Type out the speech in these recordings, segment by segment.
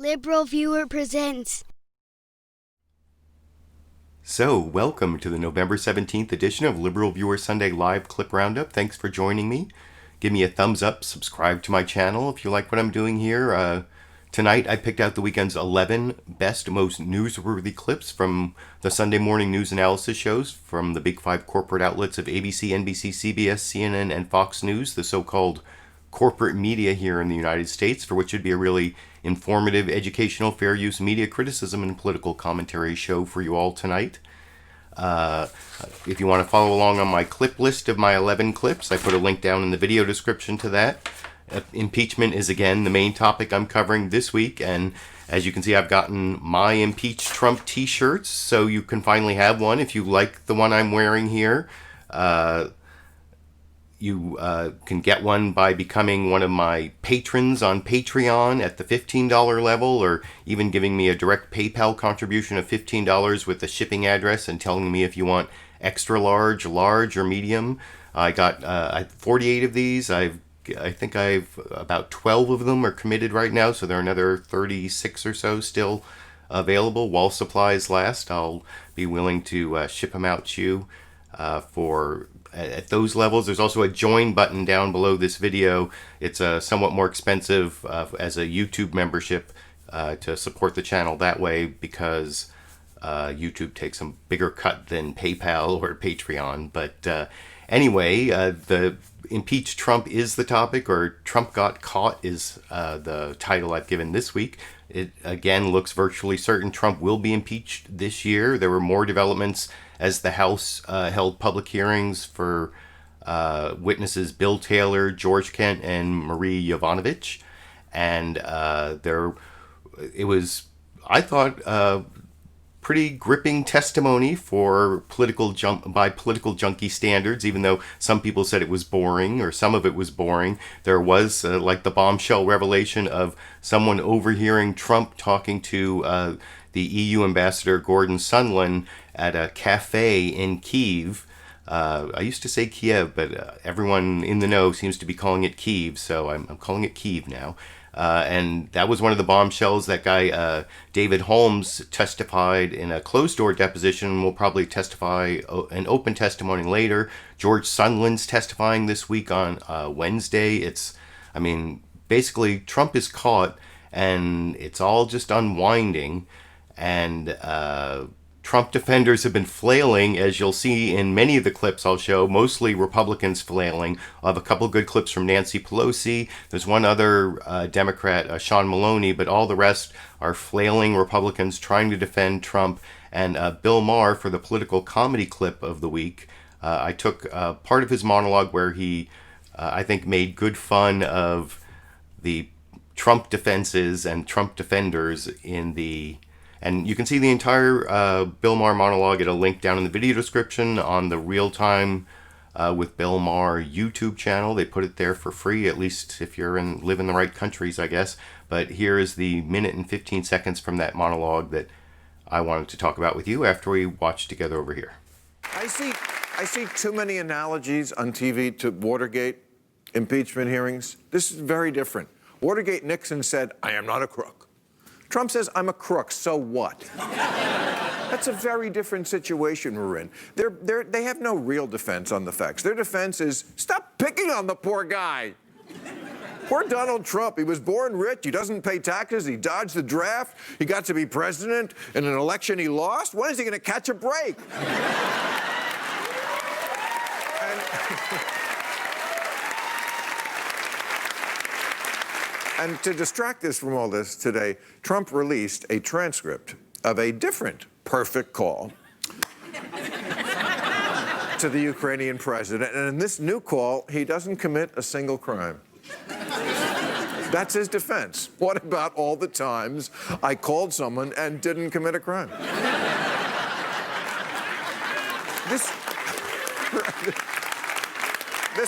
LiberalViewer presents. So, welcome to the November 17th edition of LiberalViewer Sunday Live Clip Roundup. Thanks for joining me. Give me a thumbs up, subscribe to my channel if you like what I'm doing here. Tonight I picked out the weekend's 11 best, most newsworthy clips from the Sunday morning news analysis shows from the big five corporate outlets of ABC, NBC, CBS, CNN, and Fox News, the so-called corporate media here in the United States, for which it'd be a really informative, educational, fair use media criticism and political commentary show for you all tonight. If you want to follow along on my clip list of my 11 clips, I put a link down in the video description to that. Impeachment is again the main topic I'm covering this week, and as you can see, I've gotten my Impeach Trump t-shirts, so you can finally have one if you like the one I'm wearing here. You can get one by becoming one of my patrons on Patreon at the $15 level, or even giving me a direct PayPal contribution of $15 with the shipping address and telling me if you want extra large, large, or medium. I got 48 of these. I think I've about 12 of them are committed right now, so there are another 36 or so still available. While supplies last, I'll be willing to ship them out to you at those levels. There's also a join button down below this video. It's somewhat more expensive as a YouTube membership to support the channel that way, because YouTube takes a bigger cut than PayPal or Patreon. But anyway, the Impeach Trump is the topic, or Trump Got Caught is the title I've given this week. It again looks virtually certain Trump will be impeached this year. There were more developments as the House held public hearings for witnesses Bill Taylor, George Kent, and Marie Yovanovitch. And it was, I thought, pretty gripping testimony for by political junkie standards, even though some people said it was boring, or some of it was boring. There was like the bombshell revelation of someone overhearing Trump talking to the EU ambassador Gordon Sondland at a cafe in Kyiv. I used to say Kiev, but everyone in the know seems to be calling it Kyiv, so I'm calling it Kyiv now. And that was one of the bombshells. That guy, David Holmes, testified in a closed-door deposition and will probably testify an open testimony later. George Sondland's testifying this week on Wednesday. Basically, Trump is caught, and it's all just unwinding. And Trump defenders have been flailing, as you'll see in many of the clips I'll show, mostly Republicans flailing. I'll have a couple good clips from Nancy Pelosi. There's one other Democrat, Sean Malone, but all the rest are flailing Republicans trying to defend Trump. And Bill Maher, for the political comedy clip of the week, I took part of his monologue where he, I think, made good fun of the Trump defenses and Trump defenders and you can see the entire Bill Maher monologue at a link down in the video description on the Real Time with Bill Maher YouTube channel. They put it there for free, at least if you're live in the right countries, I guess. But here is the minute and 15 seconds from that monologue that I wanted to talk about with you after we watch together over here. I see too many analogies on TV to Watergate impeachment hearings. This is very different. Watergate, Nixon said, "I am not a crook." Trump says, "I'm a crook, so what?" That's a very different situation we're in. They have no real defense on the facts. Their defense is, stop picking on the poor guy. Poor Donald Trump. He was born rich. He doesn't pay taxes. He dodged the draft. He got to be president in an election he lost. When is he going to catch a break? And to distract us from all this today, Trump released a transcript of a different perfect call to the Ukrainian president. And in this new call, he doesn't commit a single crime. That's his defense. What about all the times I called someone and didn't commit a crime? This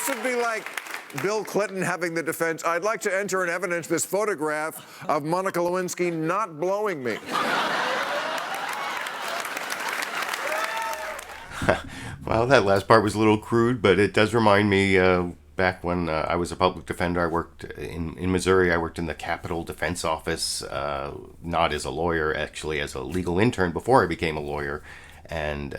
would be like Bill Clinton having the defense, "I'd like to enter in evidence this photograph of Monica Lewinsky not blowing me." Well, that last part was a little crude, but it does remind me back when I was a public defender. I worked in Missouri. I worked in the Capitol Defense Office, not as a lawyer, actually as a legal intern before I became a lawyer. And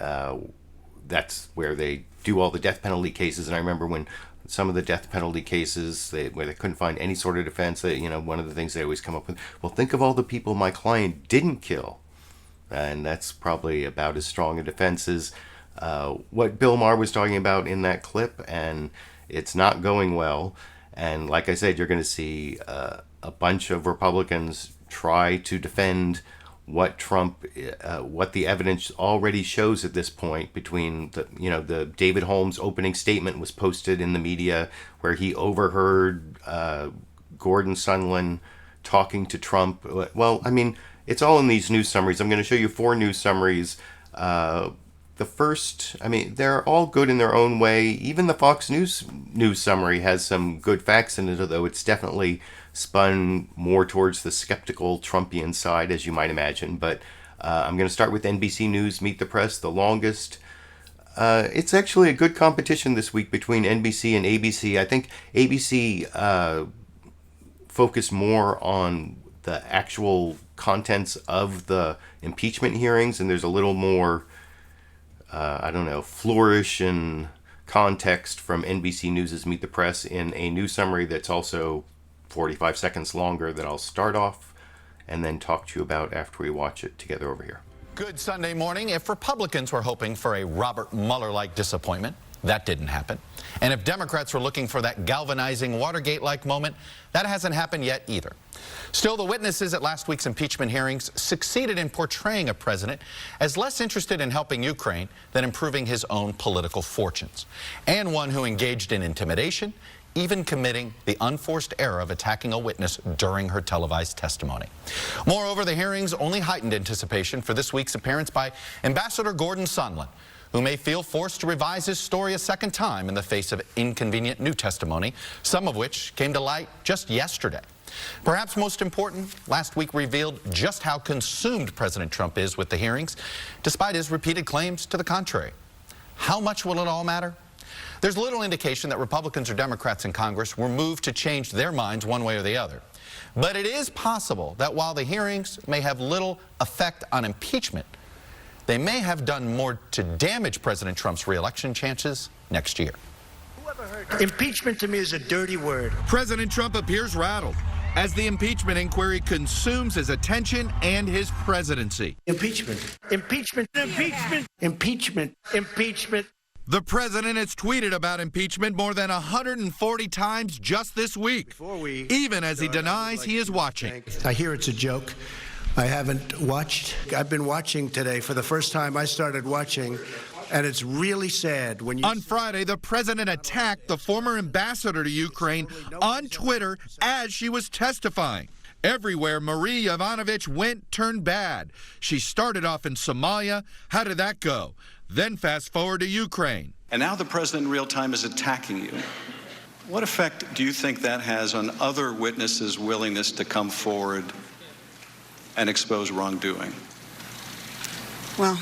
that's where they do all the death penalty cases. And I remember when some of the death penalty cases where they couldn't find any sort of defense, one of the things they always come up with, well, think of all the people my client didn't kill. And that's probably about as strong a defense as what Bill Maher was talking about in that clip. And it's not going well. And like I said, you're going to see a bunch of Republicans try to defend what the evidence already shows at this point. Between the David Holmes opening statement was posted in the media where he overheard Gordon Sondland talking to Trump. Well, I mean, it's all in these news summaries. I'm going to show you 4 news summaries. The first, I mean, they're all good in their own way. Even the Fox News summary has some good facts in it, although it's definitely spun more towards the skeptical Trumpian side, as you might imagine. But I'm going to start with NBC News, Meet the Press, the longest. It's actually a good competition this week between NBC and ABC. I think ABC focused more on the actual contents of the impeachment hearings, and there's a little more flourish and context from NBC News' Meet the Press in a news summary that's also 45 seconds longer that I'll start off and then talk to you about after we watch it together over here. Good Sunday morning. If Republicans were hoping for a Robert Mueller-like disappointment, that didn't happen. And if Democrats were looking for that galvanizing Watergate-like moment, that hasn't happened yet either. Still, the witnesses at last week's impeachment hearings succeeded in portraying a president as less interested in helping Ukraine than improving his own political fortunes, and one who engaged in intimidation, even committing the unforced error of attacking a witness during her televised testimony. Moreover, the hearings only heightened anticipation for this week's appearance by Ambassador Gordon Sondland, who may feel forced to revise his story a second time in the face of inconvenient new testimony, some of which came to light just yesterday. Perhaps most important, last week revealed just how consumed President Trump is with the hearings, despite his repeated claims to the contrary. How much will it all matter? There's little indication that Republicans or Democrats in Congress were moved to change their minds one way or the other. But it is possible that while the hearings may have little effect on impeachment, they may have done more to damage President Trump's re-election chances next year. Impeachment to me is a dirty word. President Trump appears rattled as the impeachment inquiry consumes his attention and his presidency. Impeachment. Impeachment. Impeachment. Impeachment. Impeachment. The president has tweeted about impeachment more than 140 times just this week, even as he denies he is watching. I hear it's a joke. I haven't watched. I've been watching today for the first time. I started watching, and it's really sad when you... On Friday, the president attacked the former ambassador to Ukraine on Twitter as she was testifying. Everywhere Marie Yovanovitch went turned bad. She started off in Somalia. How did that go? Then fast forward to Ukraine. And now the president in real time is attacking you. What effect do you think that has on other witnesses' willingness to come forward and expose wrongdoing? Well,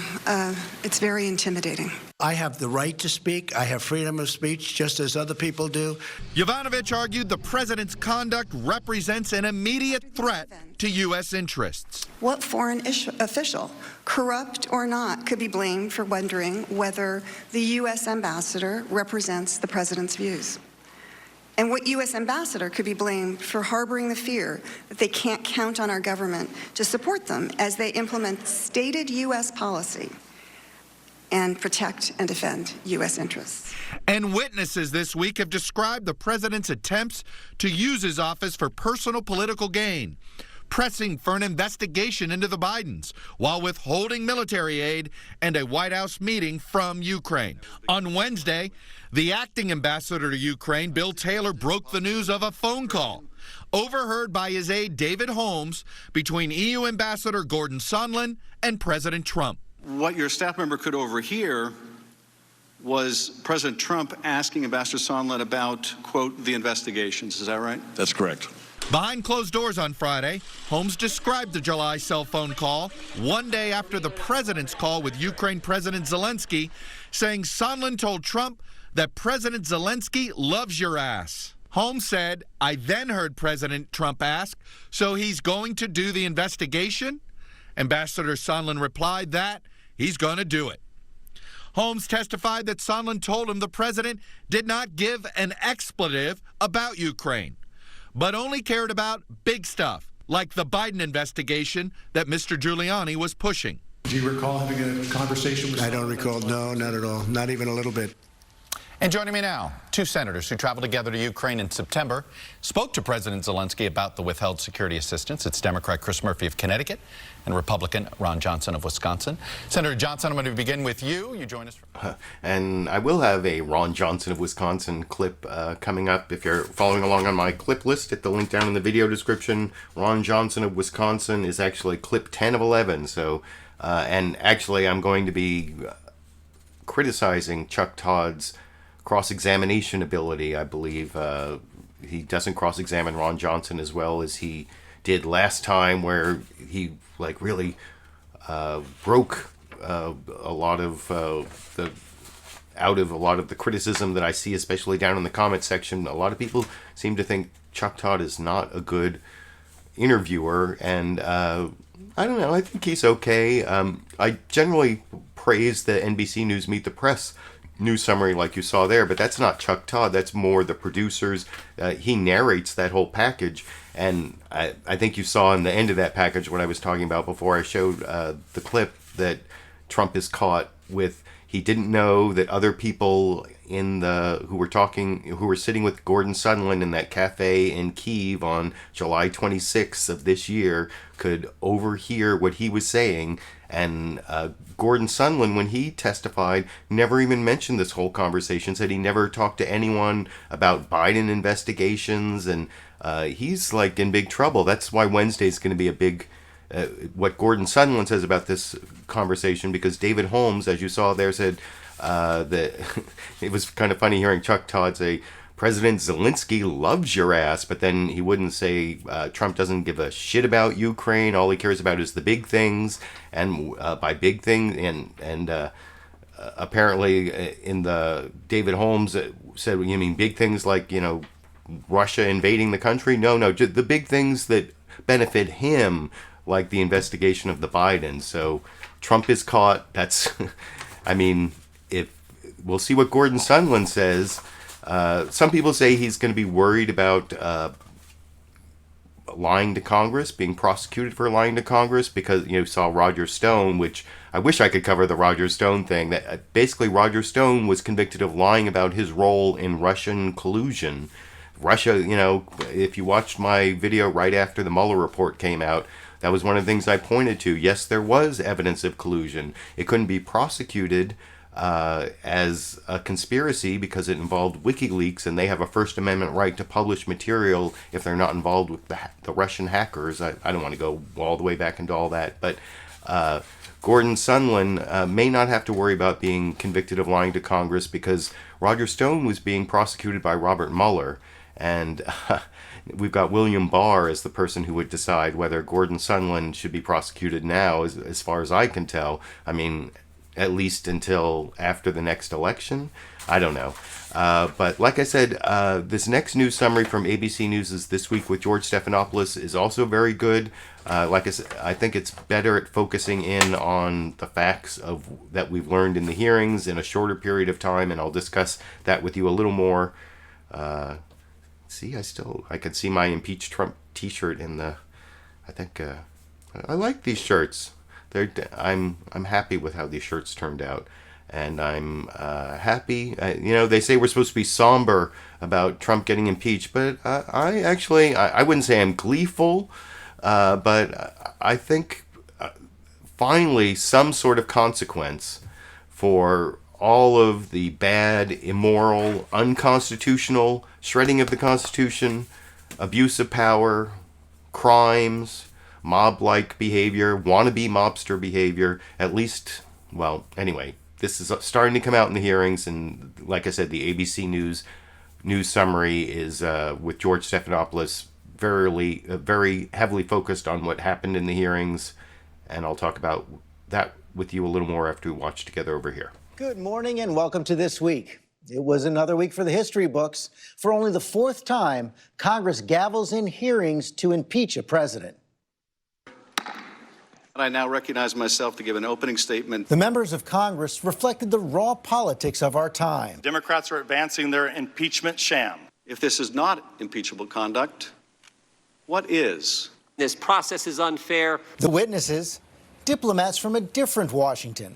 it's very intimidating. I have the right to speak. I have freedom of speech, just as other people do. Yovanovitch argued the president's conduct represents an immediate threat to U.S. interests. What foreign official, corrupt or not, could be blamed for wondering whether the U.S. ambassador represents the president's views? And what U.S. ambassador could be blamed for harboring the fear that they can't count on our government to support them as they implement stated U.S. policy and protect and defend U.S. interests? And witnesses this week have described the president's attempts to use his office for personal political gain, pressing for an investigation into the Bidens while withholding military aid and a White House meeting from Ukraine. On Wednesday, the acting ambassador to Ukraine, Bill Taylor, broke the news of a phone call overheard by his aide David Holmes between EU Ambassador Gordon Sondland and President Trump. What your staff member could overhear was President Trump asking Ambassador Sondland about, quote, the investigations. Is that right? That's correct. Behind closed doors on Friday, Holmes described the July cell phone call one day after the president's call with Ukraine President Zelensky, saying Sondland told Trump that President Zelensky loves your ass. Holmes said, I then heard President Trump ask, so he's going to do the investigation? Ambassador Sondland replied that he's going to do it. Holmes testified that Sondland told him the president did not give an expletive about Ukraine, but only cared about big stuff, like the Biden investigation that Mr. Giuliani was pushing. Do you recall having a conversation with I don't recall. No, not at all. Not even a little bit. And joining me now, two senators who traveled together to Ukraine in September spoke to President Zelensky about the withheld security assistance. It's Democrat Chris Murphy of Connecticut and Republican Ron Johnson of Wisconsin. Senator Johnson, I'm going to begin with you. You join us. And I will have a Ron Johnson of Wisconsin clip coming up. If you're following along on my clip list, at the link down in the video description, Ron Johnson of Wisconsin is actually clip 10 of 11. So, and actually, I'm going to be criticizing Chuck Todd's cross-examination ability. I believe he doesn't cross-examine Ron Johnson as well as he did last time, where he really broke a lot of the criticism that I see, especially down in the comment section. A lot of people seem to think Chuck Todd is not a good interviewer, and I don't know. I think he's okay. I generally praise the NBC News Meet the Press news summary like you saw there, but that's not Chuck Todd. That's more the producers. He narrates that whole package, and I think you saw in the end of that package what I was talking about before I showed the clip that Trump is caught with. He didn't know that other people who were sitting with Gordon Sondland in that cafe in Kyiv on July 26th of this year could overhear what he was saying. And Gordon Sondland, when he testified, never even mentioned this whole conversation, said he never talked to anyone about Biden investigations, and he's in big trouble. That's why Wednesday's going to be a big, what Gordon Sondland says about this conversation, because David Holmes, as you saw there, said that it was kind of funny hearing Chuck Todd say, President Zelensky loves your ass, but then he wouldn't say Trump doesn't give a shit about Ukraine. All he cares about is the big things, and by big things, and apparently in the David Holmes said, you mean big things like Russia invading the country? No, just the big things that benefit him, like the investigation of the Biden. So Trump is caught. That's, I mean, if we'll see what Gordon Sondland says. Some people say he's going to be worried about lying to Congress, being prosecuted for lying to Congress, because you saw Roger Stone, which I wish I could cover the Roger Stone thing. That basically Roger Stone was convicted of lying about his role in Russian collusion. Russia, if you watched my video right after the Mueller report came out, that was one of the things I pointed to. Yes, there was evidence of collusion. It couldn't be prosecuted as a conspiracy because it involved WikiLeaks, and they have a First Amendment right to publish material if they're not involved with the Russian hackers. I don't want to go all the way back into all that, but Gordon Sondland may not have to worry about being convicted of lying to Congress because Roger Stone was being prosecuted by Robert Mueller, and we've got William Barr as the person who would decide whether Gordon Sondland should be prosecuted now, as far as I can tell. I mean, at least until after the next election. I don't know. But like I said, this next news summary from ABC News' This Week with George Stephanopoulos is also very good. Like I said, I think it's better at focusing in on the facts that we've learned in the hearings in a shorter period of time, and I'll discuss that with you a little more. See, I can see my Impeach Trump t-shirt in the, I think, I like these shirts. I'm happy with how these shirts turned out, and I'm happy. They say we're supposed to be somber about Trump getting impeached, but I wouldn't say I'm gleeful, but I think finally some sort of consequence for all of the bad, immoral, unconstitutional shredding of the Constitution, abuse of power, crimes, mob-like behavior, wannabe mobster behavior, at least, well, anyway, this is starting to come out in the hearings, and like I said, the ABC news summary is with George Stephanopoulos, very heavily focused on what happened in the hearings, and I'll talk about that with you a little more after we watch together over here. Good morning and welcome to This Week. It was another week for the history books. For only the fourth time, Congress gavels in hearings to impeach a president. I now recognize myself to give an opening statement. The members of Congress reflected the raw politics of our time. Democrats are advancing their impeachment sham. If this is not impeachable conduct, what is? This process is unfair. The witnesses, diplomats from a different Washington.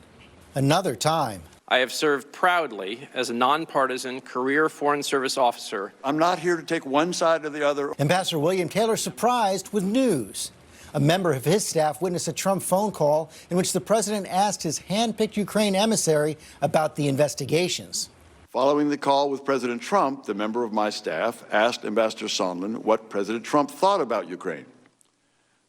Another time. I have served proudly as a nonpartisan career Foreign Service officer. I'm not here to take one side or the other. Ambassador William Taylor surprised with news. A member of his staff witnessed a Trump phone call in which the president asked his hand-picked Ukraine emissary about the investigations. Following the call with President Trump, the member of my staff asked Ambassador Sondland what President Trump thought about Ukraine.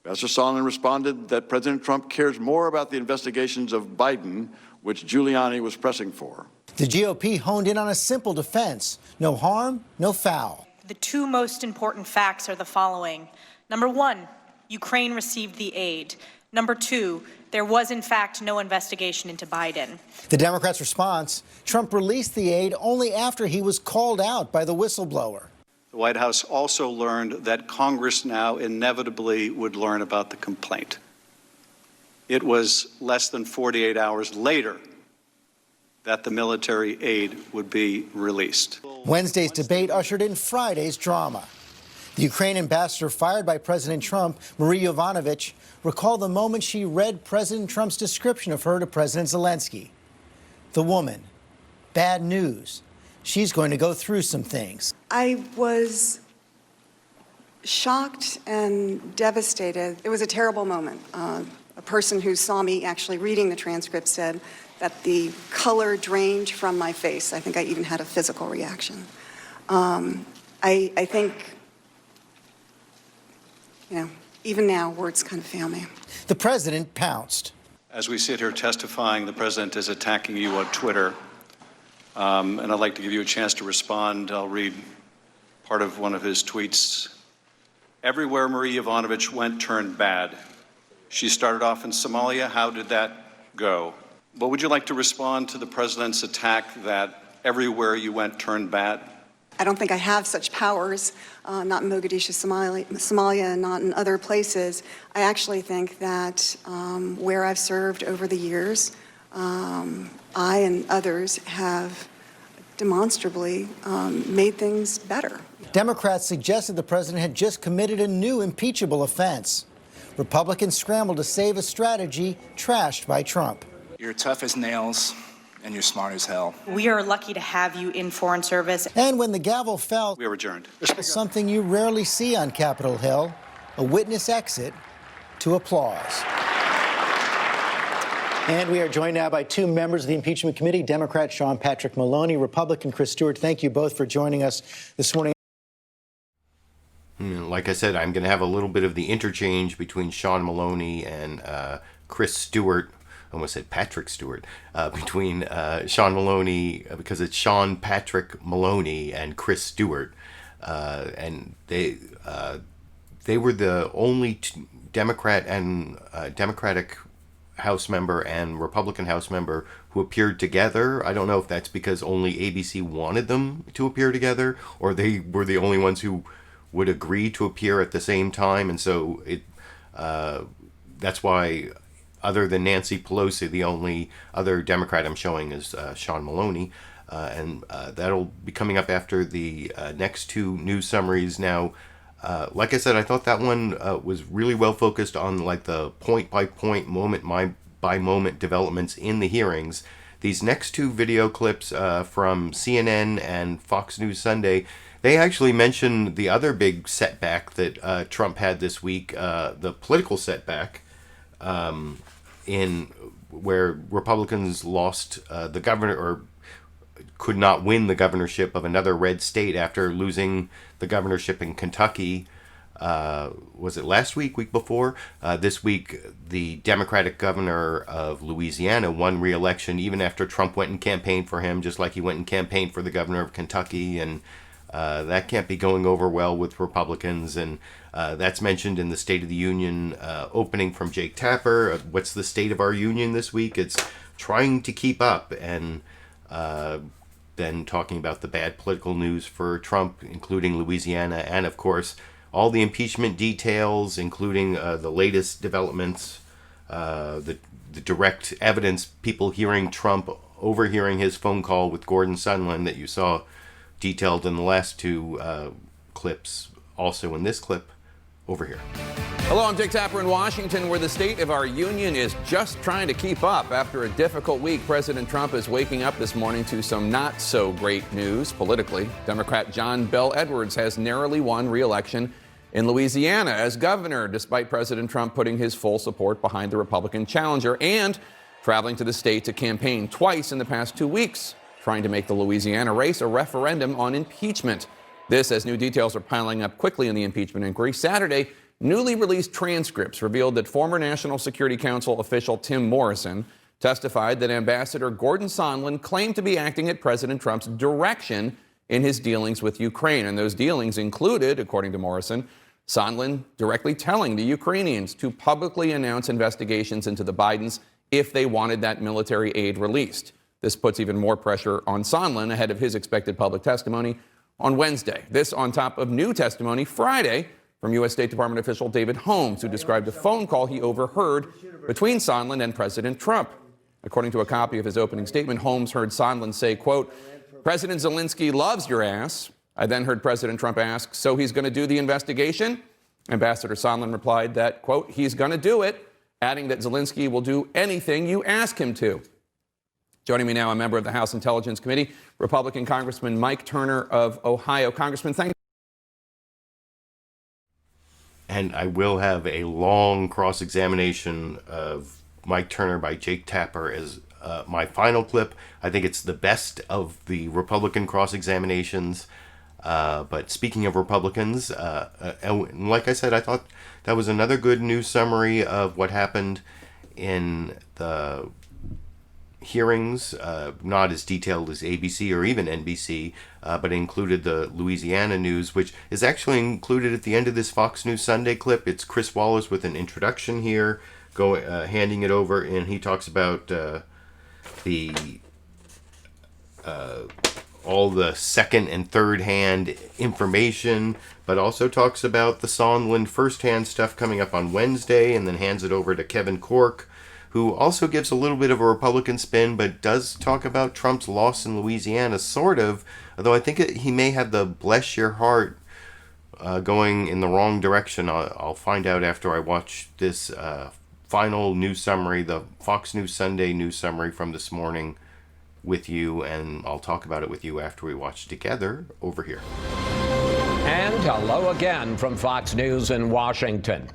Ambassador Sondland responded that President Trump cares more about the investigations of Biden, which Giuliani was pressing for. The GOP honed in on a simple defense: no harm, no foul. The two most important facts are the following. Number one, Ukraine received the aid. Number two, there was in fact no investigation into Biden. The Democrats' response: Trump released the aid only after he was called out by the whistleblower. The White House also learned that Congress now inevitably would learn about the complaint. It was less than 48 hours later that the military aid would be released. Wednesday's debate ushered in Friday's drama. The Ukraine ambassador fired by President Trump, Marie Yovanovitch, recalled the moment she read President Trump's description of her to President Zelensky. The woman. Bad news. She's going to go through some things. I was shocked and devastated. It was a terrible moment. A person who saw me actually reading the transcript said that the color drained from my face. I think I even had a physical reaction. I think, even now, words kind of fail me. The president pounced. As we sit here testifying, the president is attacking you on Twitter. And I'd like to give you a chance to respond. I'll read part of one of his tweets. Everywhere Marie Yovanovitch went turned bad. She started off in Somalia. How did that go? But would you like to respond to the president's attack that everywhere you went turned bad? I don't think I have such powers, not in Mogadishu, Somalia, and not in other places. I actually think that where I've served over the years, I and others have demonstrably made things better. Democrats suggested the president had just committed a new impeachable offense. Republicans scrambled to save a strategy trashed by Trump. You're tough as nails, and you're smart as hell. We are lucky to have you in Foreign Service. And when the gavel fell, we are adjourned. Something you rarely see on Capitol Hill, a witness exit to applause. And we are joined now by two members of the impeachment committee, Democrat Sean Patrick Maloney, Republican Chris Stewart. Thank you both for joining us this morning. Like I said, I'm going to have a little bit of the interchange between Sean Maloney and Chris Stewart. I almost said Patrick Stewart. Between Sean Maloney, because it's Sean Patrick Maloney and Chris Stewart. And they were the only Democratic House member and Republican House member who appeared together. I don't know if that's because only ABC wanted them to appear together, or they were the only ones who would agree to appear at the same time. And so that's why, other than Nancy Pelosi, the only other Democrat I'm showing is Sean Maloney. And that'll be coming up after the next two news summaries. Now, like I said, I thought that one was really well focused on like the point-by-point, moment-by-moment developments in the hearings. These next two video clips from CNN and Fox News Sunday, they actually mention the other big setback that Trump had this week, the political setback, in where Republicans lost the governor, or could not win the governorship of another red state after losing the governorship in Kentucky. Was it last week before? This week, the Democratic governor of Louisiana won re-election even after Trump went and campaigned for him, just like he went and campaigned for the governor of Kentucky. And that can't be going over well with Republicans. And that's mentioned in the State of the Union opening from Jake Tapper. What's the state of our union this week? It's trying to keep up. And then talking about the bad political news for Trump, including Louisiana, and of course, all the impeachment details, including the latest developments, the direct evidence, people hearing Trump, overhearing his phone call with Gordon Sondland that you saw detailed in the last two clips, also in this clip over here. Hello, I'm Dick Tapper in Washington, where the state of our union is just trying to keep up. After a difficult week, President Trump is waking up this morning to some not so great news politically. Democrat John Bel Edwards has narrowly won re-election in Louisiana as governor, despite President Trump putting his full support behind the Republican challenger and traveling to the state to campaign twice in the past 2 weeks, trying to make the Louisiana race a referendum on impeachment. This as new details are piling up quickly in the impeachment inquiry. Saturday, newly released transcripts revealed that former National Security Council official Tim Morrison testified that Ambassador Gordon Sondland claimed to be acting at President Trump's direction in his dealings with Ukraine. And those dealings included, according to Morrison, Sondland directly telling the Ukrainians to publicly announce investigations into the Bidens if they wanted that military aid released. This puts even more pressure on Sondland ahead of his expected public testimony on Wednesday. This on top of new testimony Friday from U.S. State Department official David Holmes, who described a phone call he overheard between Sondland and President Trump. According to a copy of his opening statement, Holmes heard Sondland say, quote, "President Zelensky loves your ass." I then heard President Trump ask, "So he's going to do the investigation?" Ambassador Sondland replied that, quote, "He's going to do it," adding that Zelensky will do anything you ask him to. Joining me now, a member of the House Intelligence Committee, Republican Congressman Mike Turner of Ohio. Congressman, thank you. And I will have a long cross-examination of Mike Turner by Jake Tapper as my final clip. I think it's the best of the Republican cross-examinations. But speaking of Republicans, and like I said, I thought that was another good news summary of what happened in the hearings, not as detailed as ABC or even NBC, but included the Louisiana news, which is actually included at the end of this Fox News Sunday clip. It's Chris Wallace with an introduction here, handing it over, and he talks about all the second and third hand information, but also talks about the Sondland first-hand stuff coming up on Wednesday, and then hands it over to Kevin Corke, who also gives a little bit of a Republican spin, but does talk about Trump's loss in Louisiana, sort of, although I think he may have the bless your heart going in the wrong direction. I'll find out after I watch this final news summary, the Fox News Sunday news summary from this morning with you, and I'll talk about it with you after we watch together over here. And hello again from Fox News in Washington.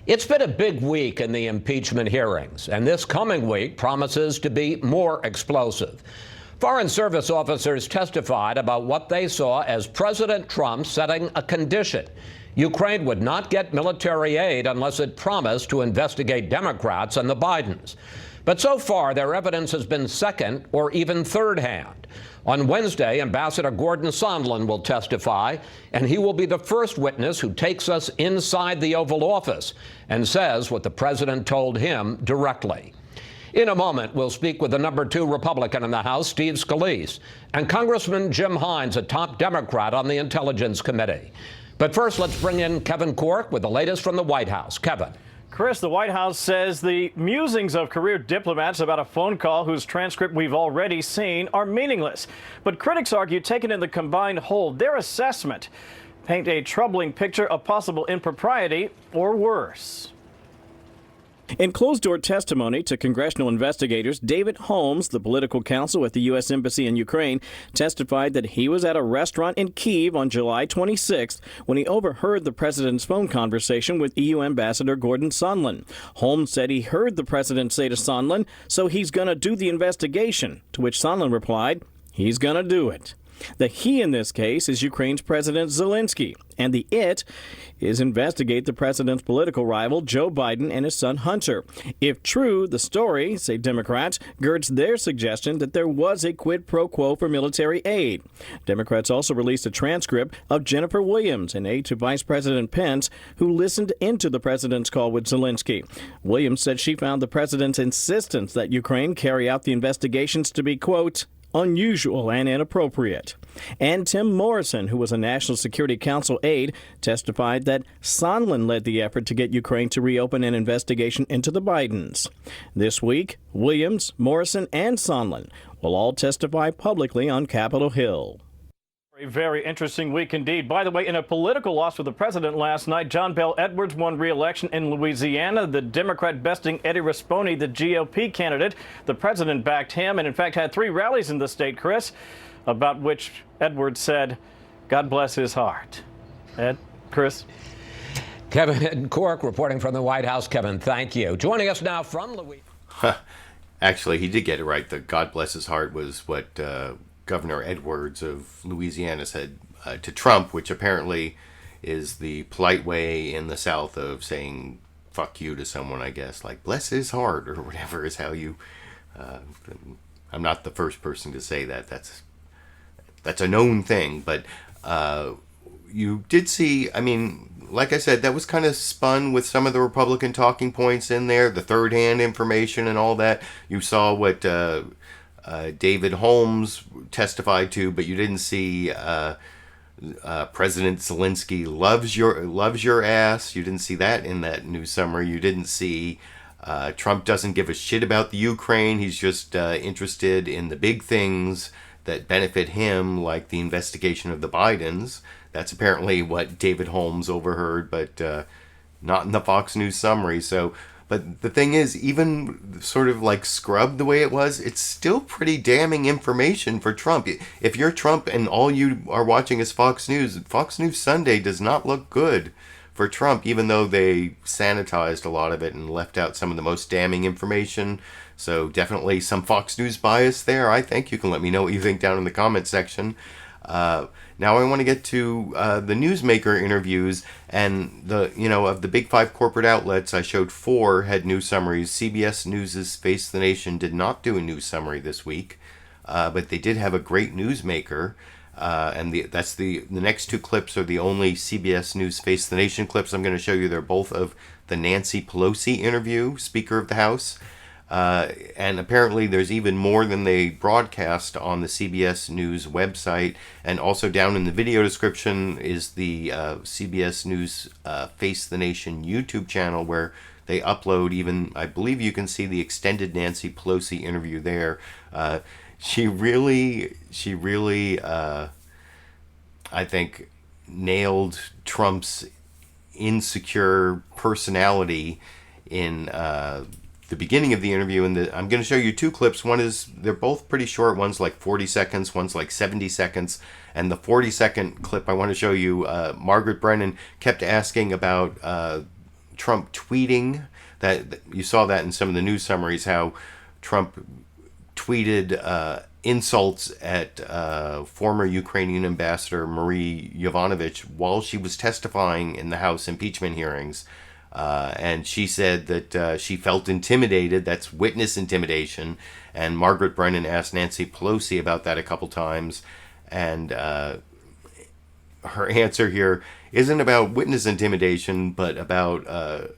It's been a big week in the impeachment hearings, and this coming week promises to be more explosive. Foreign Service officers testified about what they saw as President Trump setting a condition. Ukraine would not get military aid unless it promised to investigate Democrats and the Bidens. But so far, their evidence has been second or even third hand. On Wednesday, Ambassador Gordon Sondland will testify, and he will be the first witness who takes us inside the Oval Office and says what the president told him directly. In a moment, we'll speak with the number 2 Republican in the House, Steve Scalise, and Congressman Jim Hines, a top Democrat on the Intelligence Committee. But first, let's bring in Kevin Corke with the latest from the White House. Kevin. Chris, the White House says the musings of career diplomats about a phone call whose transcript we've already seen are meaningless. But critics argue, taken in the combined whole, their assessment paint a troubling picture of possible impropriety or worse. In closed-door testimony to congressional investigators, David Holmes, the political counsel at the U.S. Embassy in Ukraine, testified that he was at a restaurant in Kyiv on July 26th when he overheard the president's phone conversation with EU Ambassador Gordon Sondland. Holmes said he heard the president say to Sondland, "So he's going to do the investigation," to which Sondland replied, "He's going to do it." The he in this case is Ukraine's President Zelensky, and the it is investigate the president's political rival Joe Biden and his son Hunter. If true, the story, say Democrats, girds their suggestion that there was a quid pro quo for military aid. Democrats also released a transcript of Jennifer Williams, an aide to Vice President Pence, who listened into the president's call with Zelensky. Williams said she found the president's insistence that Ukraine carry out the investigations to be, quote, unusual and inappropriate. And Tim Morrison, who was a National Security Council aide, testified that Sondland led the effort to get Ukraine to reopen an investigation into the Bidens. This week, Williams, Morrison, and Sondland will all testify publicly on Capitol Hill. A very interesting week indeed. By the way, in a political loss for the president last night, John Bel Edwards won re-election in Louisiana. The Democrat besting Eddie Rispone, the GOP candidate. The president backed him and, in fact, had 3 rallies in the state, Chris, about which Edwards said, God bless his heart. Ed, Chris? Kevin in Corke reporting from the White House. Kevin, thank you. Joining us now from Louisiana. Actually, he did get it right. The God bless his heart was what Governor Edwards of Louisiana said to Trump, which apparently is the polite way in the South of saying fuck you to someone, I guess, like bless his heart or whatever is how you I'm not the first person to say that. That's a known thing, but you did see, I mean, like I said, that was kind of spun with some of the Republican talking points in there, the third-hand information and all that. You saw what David Holmes testified to, but you didn't see President Zelensky loves your ass. You didn't see that in that news summary. You didn't see Trump doesn't give a shit about the Ukraine. He's just interested in the big things that benefit him, like the investigation of the Bidens. That's apparently what David Holmes overheard, but not in the Fox News summary. So. But the thing is, even sort of like scrubbed the way it was, it's still pretty damning information for Trump. If you're Trump and all you are watching is Fox News Sunday does not look good for Trump, even though they sanitized a lot of it and left out some of the most damning information. So definitely some Fox News bias there, I think. You can let me know what you think down in the comment section. Now I want to get to the newsmaker interviews, and of the big 5 corporate outlets, I showed 4 had news summaries. CBS News' Face the Nation did not do a news summary this week, but they did have a great newsmaker, and the next 2 clips are the only CBS News Face the Nation clips I'm going to show you. They're both of the Nancy Pelosi interview, Speaker of the House. And apparently there's even more than they broadcast on the CBS News website. And also down in the video description is the CBS News Face the Nation YouTube channel, where they upload even, I believe you can see the extended Nancy Pelosi interview there. She really, I think, nailed Trump's insecure personality in the beginning of the interview. And I'm going to show you 2 clips. They're both pretty short. One's like 40 seconds, one's like 70 seconds. And the 40-second clip I want to show you, Margaret Brennan kept asking about Trump tweeting. That you saw that in some of the news summaries, how Trump tweeted insults at former Ukrainian ambassador Marie Yovanovitch while she was testifying in the House impeachment hearings. And she said that she felt intimidated. That's witness intimidation. And Margaret Brennan asked Nancy Pelosi about that a couple times. And her answer here isn't about witness intimidation, but about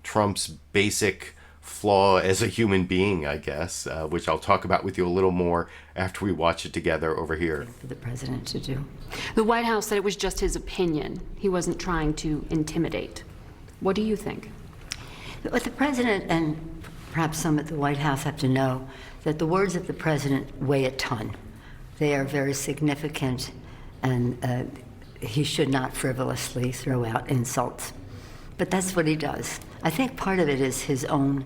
Trump's basic flaw as a human being, I guess, which I'll talk about with you a little more after we watch it together over here. For the president to do. The White House said it was just his opinion. He wasn't trying to intimidate. What do you think? What the president and perhaps some at the White House have to know, that the words of the president weigh a ton. They are very significant, and he should not frivolously throw out insults. But that's what he does. I think part of it is his own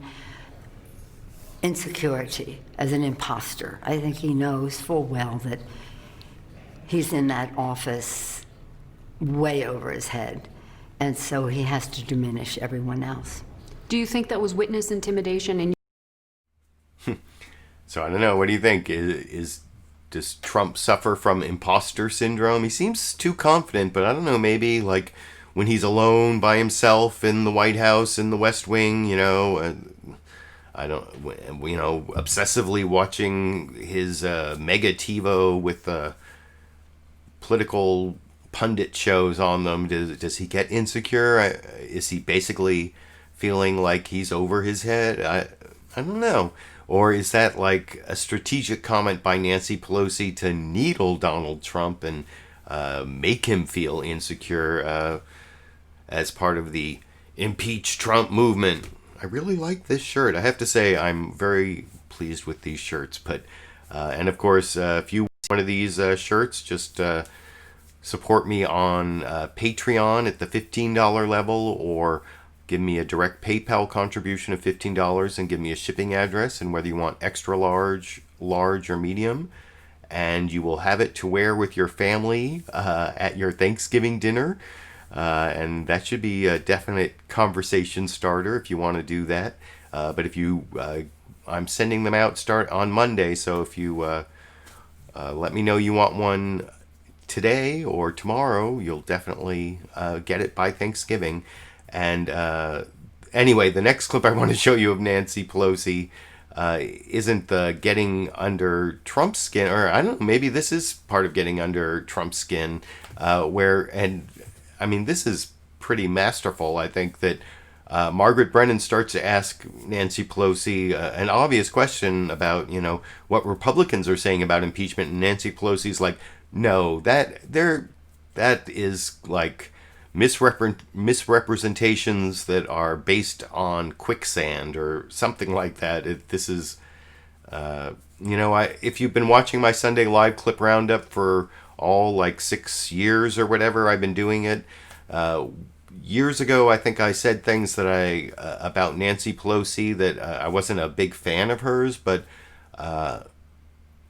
insecurity as an imposter. I think he knows full well that he's in that office way over his head. And so he has to diminish everyone else. Do you think that was witness intimidation? So I don't know. What do you think? Does Trump suffer from imposter syndrome? He seems too confident, but I don't know. Maybe like when he's alone by himself in the White House, in the West Wing, obsessively watching his mega TiVo with political pundit shows on them. Does he get insecure? Is he basically feeling like he's over his head? I don't know. Or is that like a strategic comment by Nancy Pelosi to needle Donald Trump and make him feel insecure as part of the impeach Trump movement? I really like this shirt. I have to say I'm very pleased with these shirts. But and of course, if you want one of these shirts, just support me on Patreon at the $15 level, or give me a direct PayPal contribution of $15 and give me a shipping address and whether you want extra large, large, or medium. And you will have it to wear with your family at your Thanksgiving dinner. And that should be a definite conversation starter if you want to do that. But if you, I'm sending them out start on Monday. So if you let me know you want one today or tomorrow, you'll definitely get it by Thanksgiving. And anyway, the next clip I want to show you of Nancy Pelosi isn't the getting under Trump's skin, or I don't know, maybe this is part of getting under Trump's skin, and I mean, this is pretty masterful. I think that Margaret Brennan starts to ask Nancy Pelosi an obvious question about, you know, what Republicans are saying about impeachment, and Nancy Pelosi's like, no, that is like misrepresentations that are based on quicksand or something like that. This is, you know, if you've been watching my Sunday live clip roundup for all like 6 years or whatever, I've been doing it. Years ago, I think I said things that about Nancy Pelosi that I wasn't a big fan of hers, but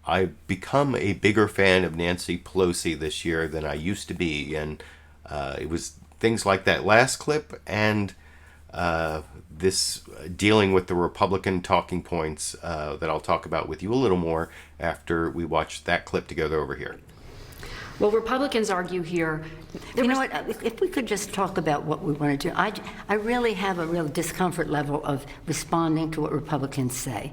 I've become a bigger fan of Nancy Pelosi this year than I used to be, and it was things like that last clip and this dealing with the Republican talking points that I'll talk about with you a little more after we watch that clip together over here. Well, Republicans argue here. You know what? If we could just talk about what we want to do. I really have a real discomfort level of responding to what Republicans say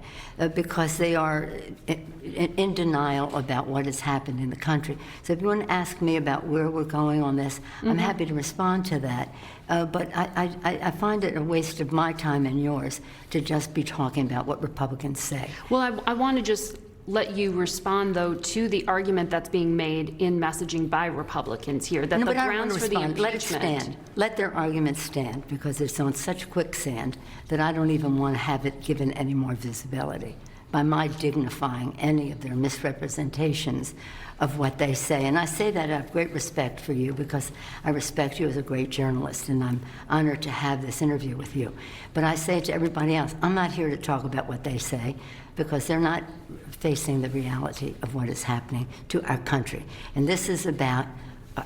because they are in denial about what has happened in the country. So if you want to ask me about where we're going on this, I'm happy to respond to that. But I find it a waste of my time and yours to just be talking about what Republicans say. Well, I want to just let you respond, though, to the argument that's being made in messaging by Republicans here, that the grounds for the impeachment... Let it stand. Let their argument stand, because it's on such quicksand that I don't even want to have it given any more visibility by my dignifying any of their misrepresentations of what they say. And I say that out of great respect for you, because I respect you as a great journalist, and I'm honored to have this interview with you. But I say to everybody else, I'm not here to talk about what they say, because they're not facing the reality of what is happening to our country. And this is about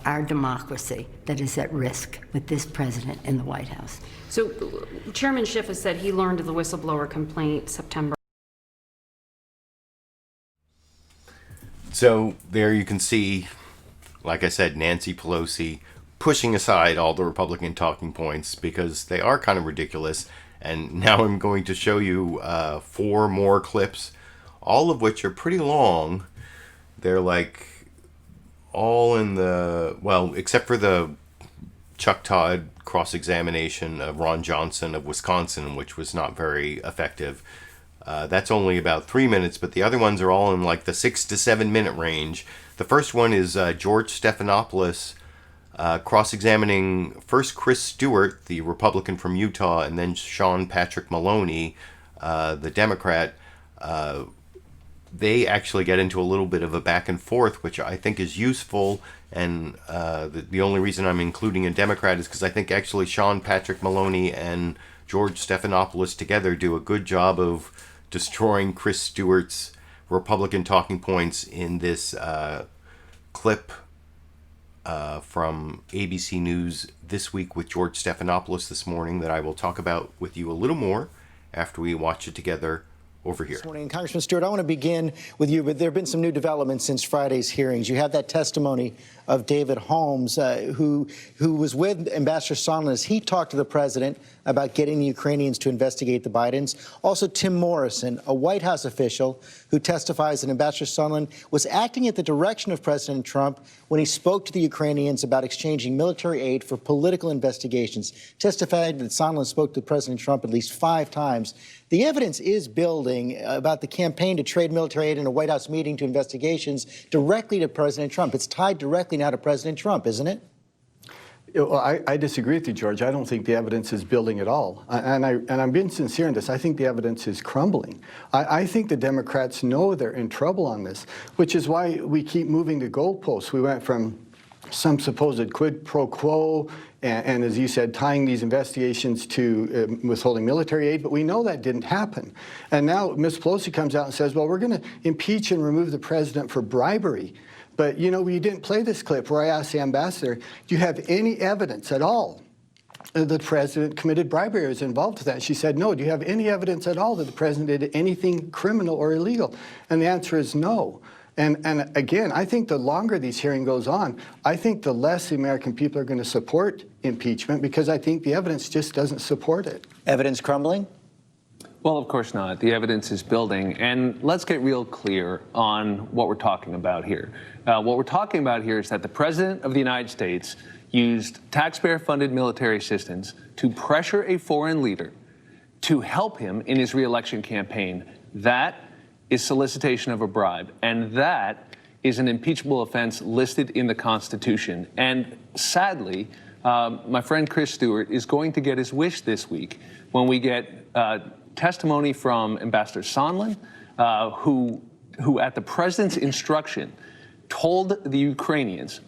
our democracy that is at risk with this president in the White House. So Chairman Schiff has said he learned of the whistleblower complaint September. So there you can see, like I said, Nancy Pelosi pushing aside all the Republican talking points because they are kind of ridiculous. And now I'm going to show you 4 more clips, all of which are pretty long. They're like all in the, well, except for the Chuck Todd cross-examination of Ron Johnson of Wisconsin, which was not very effective. That's only about 3 minutes, but the other ones are all in like the 6 to 7 minute range. The first one is George Stephanopoulos cross-examining first Chris Stewart, the Republican from Utah, and then Sean Patrick Maloney, the Democrat. They actually get into a little bit of a back and forth, which I think is useful. And the only reason I'm including a Democrat is because I think actually Sean Patrick Maloney and George Stephanopoulos together do a good job of destroying Chris Stewart's Republican talking points in this clip from ABC News This Week with George Stephanopoulos this morning that I will talk about with you a little more after we watch it together over here. This morning, Congressman Stewart, I want to begin with you, but there have been some new developments since Friday's hearings. You have that testimony of David Holmes, who was with Ambassador Sondland as he talked to the president about getting the Ukrainians to investigate the Bidens. Also, Tim Morrison, a White House official who testifies that Ambassador Sondland was acting at the direction of President Trump when he spoke to the Ukrainians about exchanging military aid for political investigations, testified that Sondland spoke to President Trump at least 5 times. The evidence is building about the campaign to trade military aid in a White House meeting to investigations directly to President Trump. It's tied directly now to President Trump, isn't it? Well, I disagree with you, George. I don't think the evidence is building at all. And I'm being sincere in this. I think the evidence is crumbling. I think the Democrats know they're in trouble on this, which is why we keep moving the goalposts. We went from some supposed quid pro quo and as you said, tying these investigations to withholding military aid, but we know that didn't happen. And now Ms. Pelosi comes out and says, well, we're going to impeach and remove the president for bribery. But, you know, we didn't play this clip where I asked the ambassador, do you have any evidence at all that the president committed bribery or was involved with that? She said, no. Do you have any evidence at all that the president did anything criminal or illegal? And the answer is no. And again, I think the longer these hearing goes on, I think the less the American people are going to support impeachment because I think the evidence just doesn't support it. Evidence crumbling? Well, of course not. The evidence is building. And let's get real clear on what we're talking about here. What we're talking about here is that the President of the United States used taxpayer-funded military assistance to pressure a foreign leader to help him in his re-election campaign. That is solicitation of a bribe, and that is an impeachable offense listed in the Constitution. And sadly, my friend Chris Stewart is going to get his wish this week when we get testimony from Ambassador Sondland, who at the president's instruction told the Ukrainians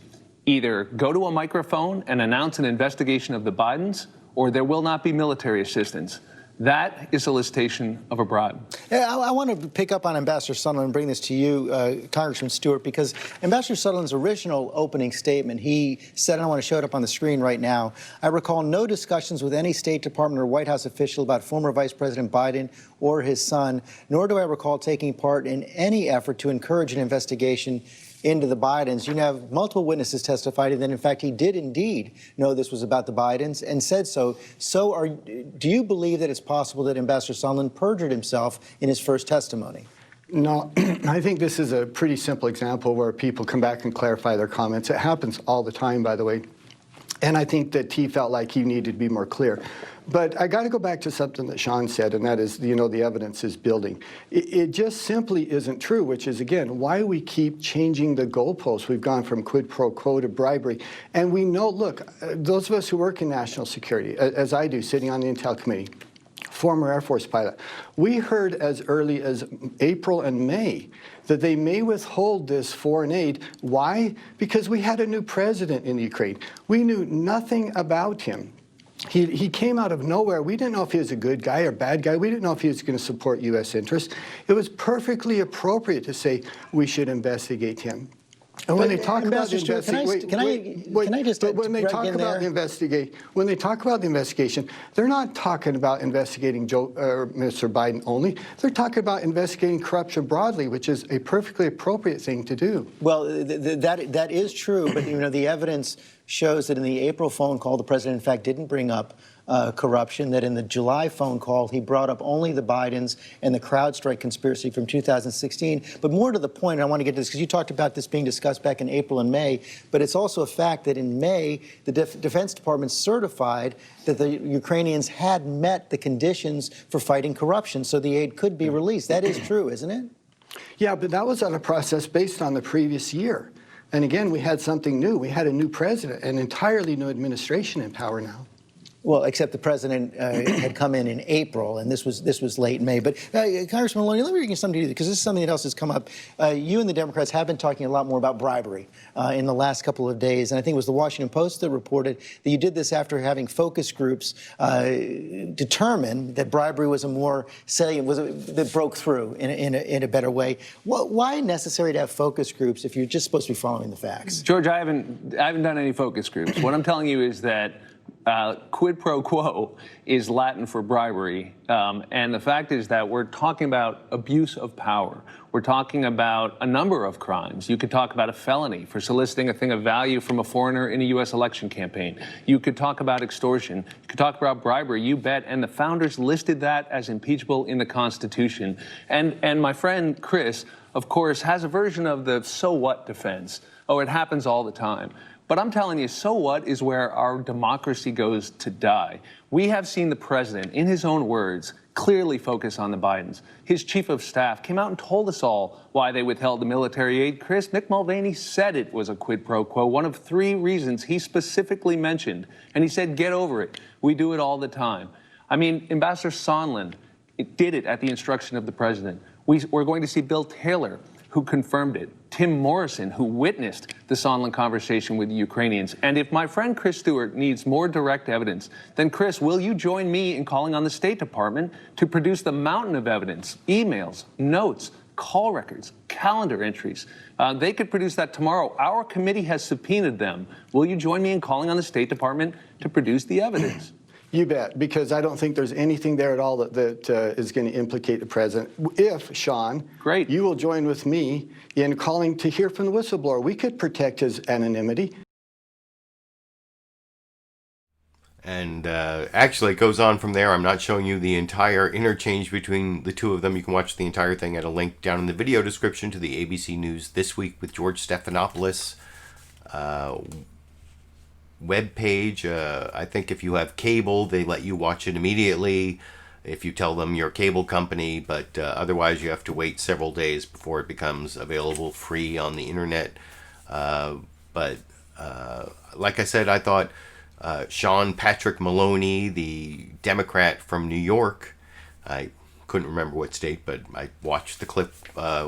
either go to a microphone and announce an investigation of the Bidens, or there will not be military assistance. That is solicitation of a bribe. Yeah, I want to pick up on Ambassador Sondland and bring this to you, Congressman Stewart, because Ambassador Sondland's original opening statement, he said, and I want to show it up on the screen right now, I recall no discussions with any State Department or White House official about former Vice President Biden or his son, nor do I recall taking part in any effort to encourage an investigation into the Bidens. You have multiple witnesses testifying that, in fact, he did indeed know this was about the Bidens and said so. Do you believe that it's possible that Ambassador Sondland perjured himself in his first testimony? No, I think this is a pretty simple example where people come back and clarify their comments. It happens all the time, by the way. And I think that he felt like he needed to be more clear. But I got to go back to something that Sean said, and that is, you know, the evidence is building. It just simply isn't true, which is, again, why we keep changing the goalposts. We've gone from quid pro quo to bribery. And we know, look, those of us who work in national security, as I do, sitting on the Intel Committee, former Air Force pilot, we heard as early as April and May that they may withhold this foreign aid. Why? Because we had a new president in Ukraine. We knew nothing about him. He came out of nowhere. We didn't know if he was a good guy or bad guy. We didn't know if he was going to support U.S. interests. It was perfectly appropriate to say we should investigate him. And when they talk about the investigation, they're not talking about investigating Mr. Biden only. They're talking about investigating corruption broadly, which is a perfectly appropriate thing to do. Well, that is true, but you know the evidence shows that in the April phone call, the president, in fact, didn't bring up corruption, that in the July phone call, he brought up only the Bidens and the Crowdstrike conspiracy from 2016. But more to the point, and I want to get to this because you talked about this being discussed back in April and May, but it's also a fact that in May, the Defense Department certified that the Ukrainians had met the conditions for fighting corruption, so the aid could be released. That is true, isn't it? Yeah, but that was on a process based on the previous year. And again, we had something new. We had a new president, an entirely new administration in power now. Well, except the president had come in April, and this was late May. But Congressman Malone, let me bring you something to you, because this is something else that's come up. You and the Democrats have been talking a lot more about bribery in the last couple of days, and I think it was the Washington Post that reported that you did this after having focus groups determine that bribery was a more salient, that broke through in a better way. Why necessary to have focus groups if you're just supposed to be following the facts? George, I haven't done any focus groups. What I'm telling you is that Quid pro quo is Latin for bribery. And the fact is that we're talking about abuse of power. We're talking about a number of crimes. You could talk about a felony for soliciting a thing of value from a foreigner in a U.S. election campaign. You could talk about extortion. You could talk about bribery, you bet. And the founders listed that as impeachable in the Constitution. And my friend Chris, of course, has a version of the so what defense. Oh, it happens all the time. But I'm telling you, so what is where our democracy goes to die. We have seen the president, in his own words, clearly focus on the Bidens. His chief of staff came out and told us all why they withheld the military aid. Chris, Mick Mulvaney said it was a quid pro quo, one of 3 reasons he specifically mentioned. And he said, get over it. We do it all the time. I mean, Ambassador Sondland did it at the instruction of the president. We're going to see Bill Taylor, who confirmed it, Tim Morrison, who witnessed the Sondland conversation with the Ukrainians. And if my friend Chris Stewart needs more direct evidence, then Chris, will you join me in calling on the State Department to produce the mountain of evidence, emails, notes, call records, calendar entries? They could produce that tomorrow. Our committee has subpoenaed them. Will you join me in calling on the State Department to produce the evidence? You bet, because I don't think there's anything there at all that is going to implicate the president. If, Sean, great, you will join with me in calling to hear from the whistleblower, we could protect his anonymity. And actually, it goes on from there. I'm not showing you the entire interchange between the two of them. You can watch the entire thing at a link down in the video description to the ABC News This Week with George Stephanopoulos web page. I think if you have cable, they let you watch it immediately if you tell them your cable company, but otherwise you have to wait several days before it becomes available free on the internet. But like I said, I thought Sean Patrick Maloney, the Democrat from New York, I couldn't remember what state, but I watched the clip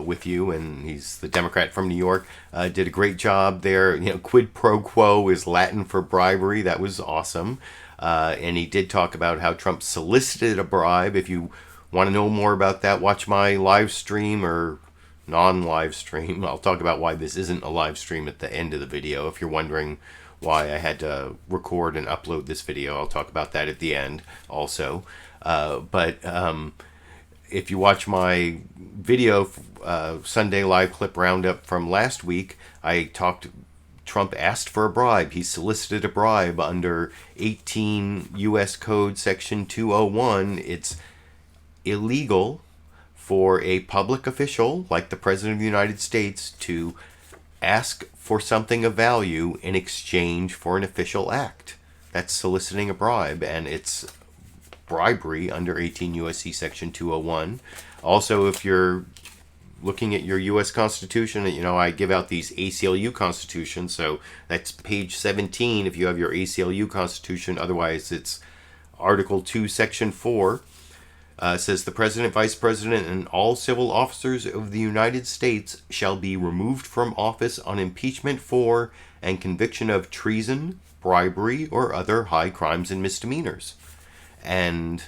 with you, and he's the Democrat from New York, did a great job there. You know, quid pro quo is Latin for bribery. That was awesome. And he did talk about how Trump solicited a bribe. If you want to know more about that, watch my live stream or non-live stream. I'll talk about why this isn't a live stream at the end of the video. If you're wondering why I had to record and upload this video, I'll talk about that at the end also. If you watch my video, Sunday live clip roundup from last week, I talked, Trump asked for a bribe. He solicited a bribe under 18 U.S. Code Section 201. It's illegal for a public official, like the President of the United States, to ask for something of value in exchange for an official act. That's soliciting a bribe, and it's bribery under 18 U.S.C. Section 201. Also, if you're looking at your U.S. Constitution, you know, I give out these ACLU Constitutions, so that's page 17 if you have your ACLU Constitution. Otherwise, it's Article 2, Section 4. Says the President, Vice President, and all civil officers of the United States shall be removed from office on impeachment for and conviction of treason, bribery, or other high crimes and misdemeanors. And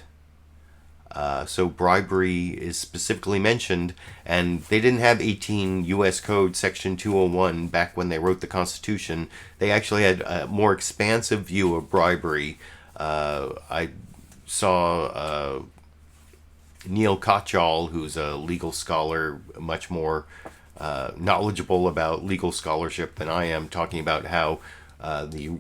so bribery is specifically mentioned, and they didn't have 18 U.S. Code Section 201 back when they wrote the Constitution. They actually had a more expansive view of bribery. I saw Neil Katyal, who's a legal scholar, much more knowledgeable about legal scholarship than I am, talking about how the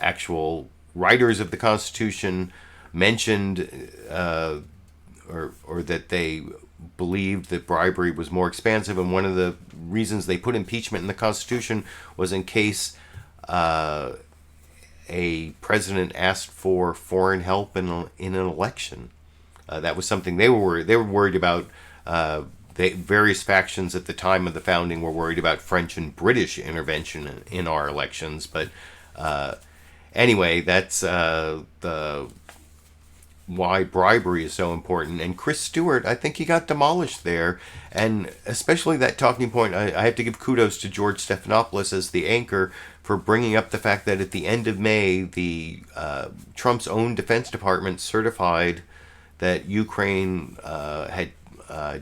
actual writers of the Constitution mentioned or that they believed that bribery was more expansive, and one of the reasons they put impeachment in the Constitution was in case a president asked for foreign help in an election. That was something they were worried about. Various factions at the time of the founding were worried about French and British intervention in our elections. But anyway, that's why bribery is so important. And Chris Stewart, I think he got demolished there. And especially that talking point, I have to give kudos to George Stephanopoulos as the anchor for bringing up the fact that at the end of May, the Trump's own Defense Department certified that Ukraine had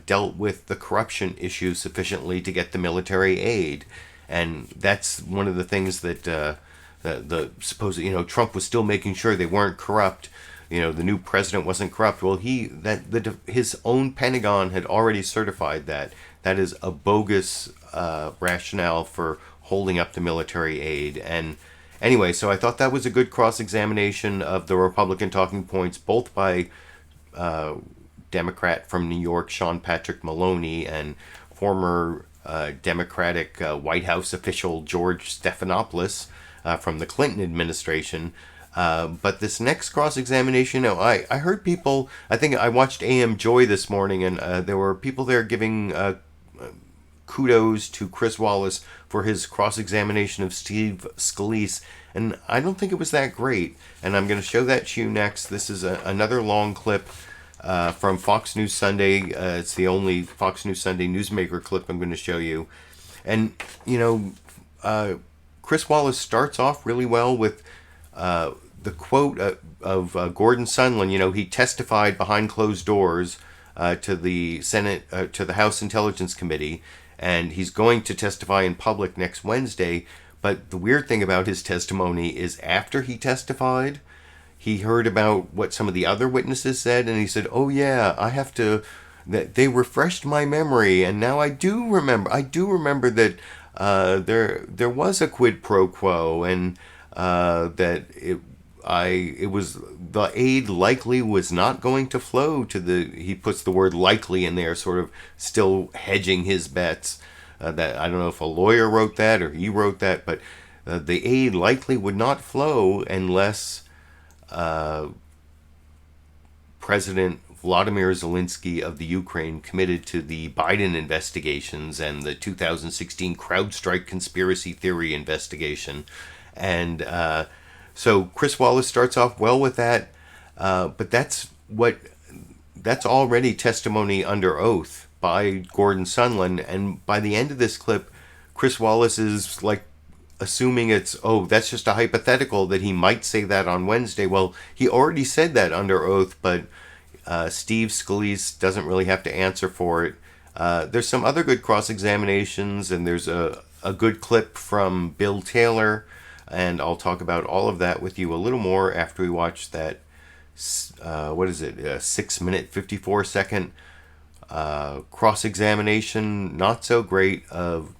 dealt with the corruption issue sufficiently to get the military aid. And that's one of the things that the supposed, Trump was still making sure they weren't corrupt. The new president wasn't corrupt. Well, his own Pentagon had already certified that is a bogus rationale for holding up the military aid. And anyway, so I thought that was a good cross-examination of the Republican talking points, both by Democrat from New York, Sean Patrick Maloney, and former Democratic White House official George Stephanopoulos from the Clinton administration. But this next cross-examination, I heard people, I think I watched AM Joy this morning, and there were people there giving kudos to Chris Wallace for his cross-examination of Steve Scalise, and I don't think it was that great, and I'm going to show that to you next. This is another long clip from Fox News Sunday. It's the only Fox News Sunday newsmaker clip I'm going to show you. And, Chris Wallace starts off really well with the quote of Gordon Sondland. He testified behind closed doors to the Senate, to the House Intelligence Committee, and he's going to testify in public next Wednesday. But the weird thing about his testimony is after he testified, he heard about what some of the other witnesses said, and he said, oh yeah, that they refreshed my memory, and now I do remember that there was a quid pro quo, and that the aid likely was not going to flow to he puts the word likely in there, sort of still hedging his bets. That I don't know if a lawyer wrote that or he wrote that, but the aid likely would not flow unless President Volodymyr Zelenskiy of the Ukraine committed to the Biden investigations and the 2016 Crowdstrike conspiracy theory investigation. And so Chris Wallace starts off well with that, but that's already testimony under oath by Gordon Sondland. And by the end of this clip, Chris Wallace is like assuming that's just a hypothetical that he might say that on Wednesday. Well, he already said that under oath, but Steve Scalise doesn't really have to answer for it. There's some other good cross-examinations, and there's a good clip from Bill Taylor, and I'll talk about all of that with you a little more after we watch that, 6-minute, 54-second cross-examination, not so great, of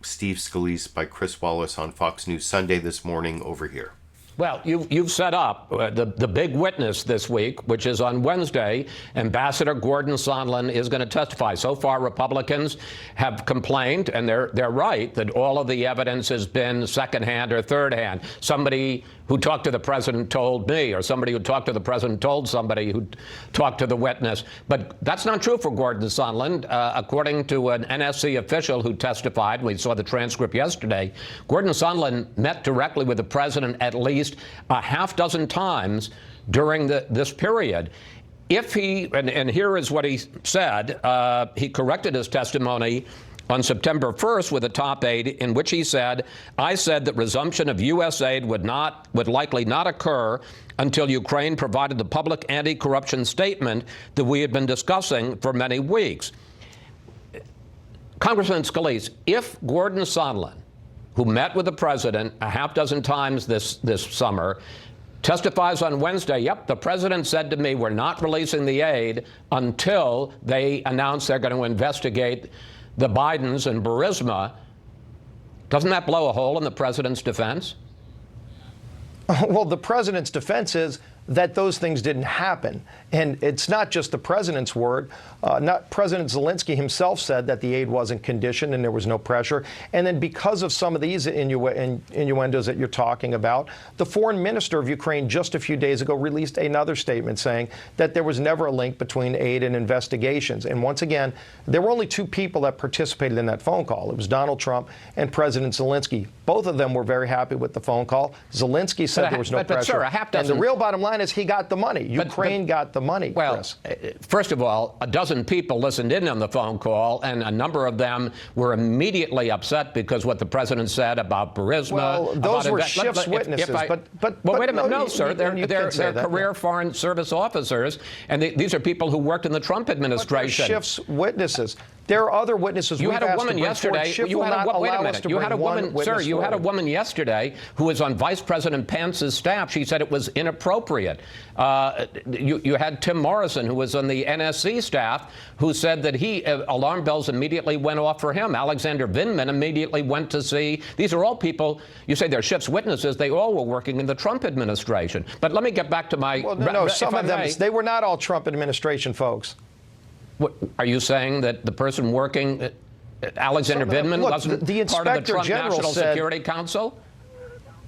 Steve Scalise by Chris Wallace on Fox News Sunday this morning over here. Well, you've set up the big witness this week, which is on Wednesday. Ambassador Gordon Sondland is going to testify. So far, Republicans have complained, and they're right, that all of the evidence has been secondhand or thirdhand. Somebody who talked to the president told me, or somebody who talked to the president told somebody who talked to the witness. But that's not true for Gordon Sondland. According to an NSC official who testified, we saw the transcript yesterday, Gordon Sondland met directly with the president at least a half dozen times during this period. If he, and here is what he said, he corrected his testimony on September 1st with a top aide in which he said, I said that resumption of U.S. aid would likely not occur until Ukraine provided the public anti-corruption statement that we had been discussing for many weeks. Congressman Scalise, if Gordon Sondland, who met with the president a half dozen times this summer, testifies on Wednesday, yep, the president said to me, we're not releasing the aid until they announce they're going to investigate the Bidens and Burisma, doesn't that blow a hole in the president's defense? Well, the president's defense is that those things didn't happen. And it's not just the president's word. President Zelensky himself said that the aid wasn't conditioned and there was no pressure. And then because of some of these innuendos that you're talking about, the foreign minister of Ukraine just a few days ago released another statement saying that there was never a link between aid and investigations. And once again, there were only two people that participated in that phone call. It was Donald Trump and President Zelensky. Both of them were very happy with the phone call. Zelensky said there was no pressure. Sir, and the real bottom line is he got the money. Ukraine got the money, well, Chris. First of all, a dozen people listened in on the phone call, and a number of them were immediately upset because what the president said about Burisma. Well, those were Schiff's witnesses. But wait a minute. No, sir. They're career Foreign Service officers, and these are people who worked in the Trump administration. Schiff's witnesses. There are other witnesses. You had a woman yesterday. You had a wait a minute. You had a woman, sir. You had a woman yesterday who was on Vice President Pence's staff. She said it was inappropriate. You had Tim Morrison, who was on the NSC staff, who said that alarm bells immediately went off for him. Alexander Vindman immediately went to see. These are all people. You say they're Schiff's witnesses. They all were working in the Trump administration. But let me get back to my. Well, no, some of them. They were not all Trump administration folks. What, are you saying that the person working, Alexander Vindman, wasn't part of the Trump National Security Council?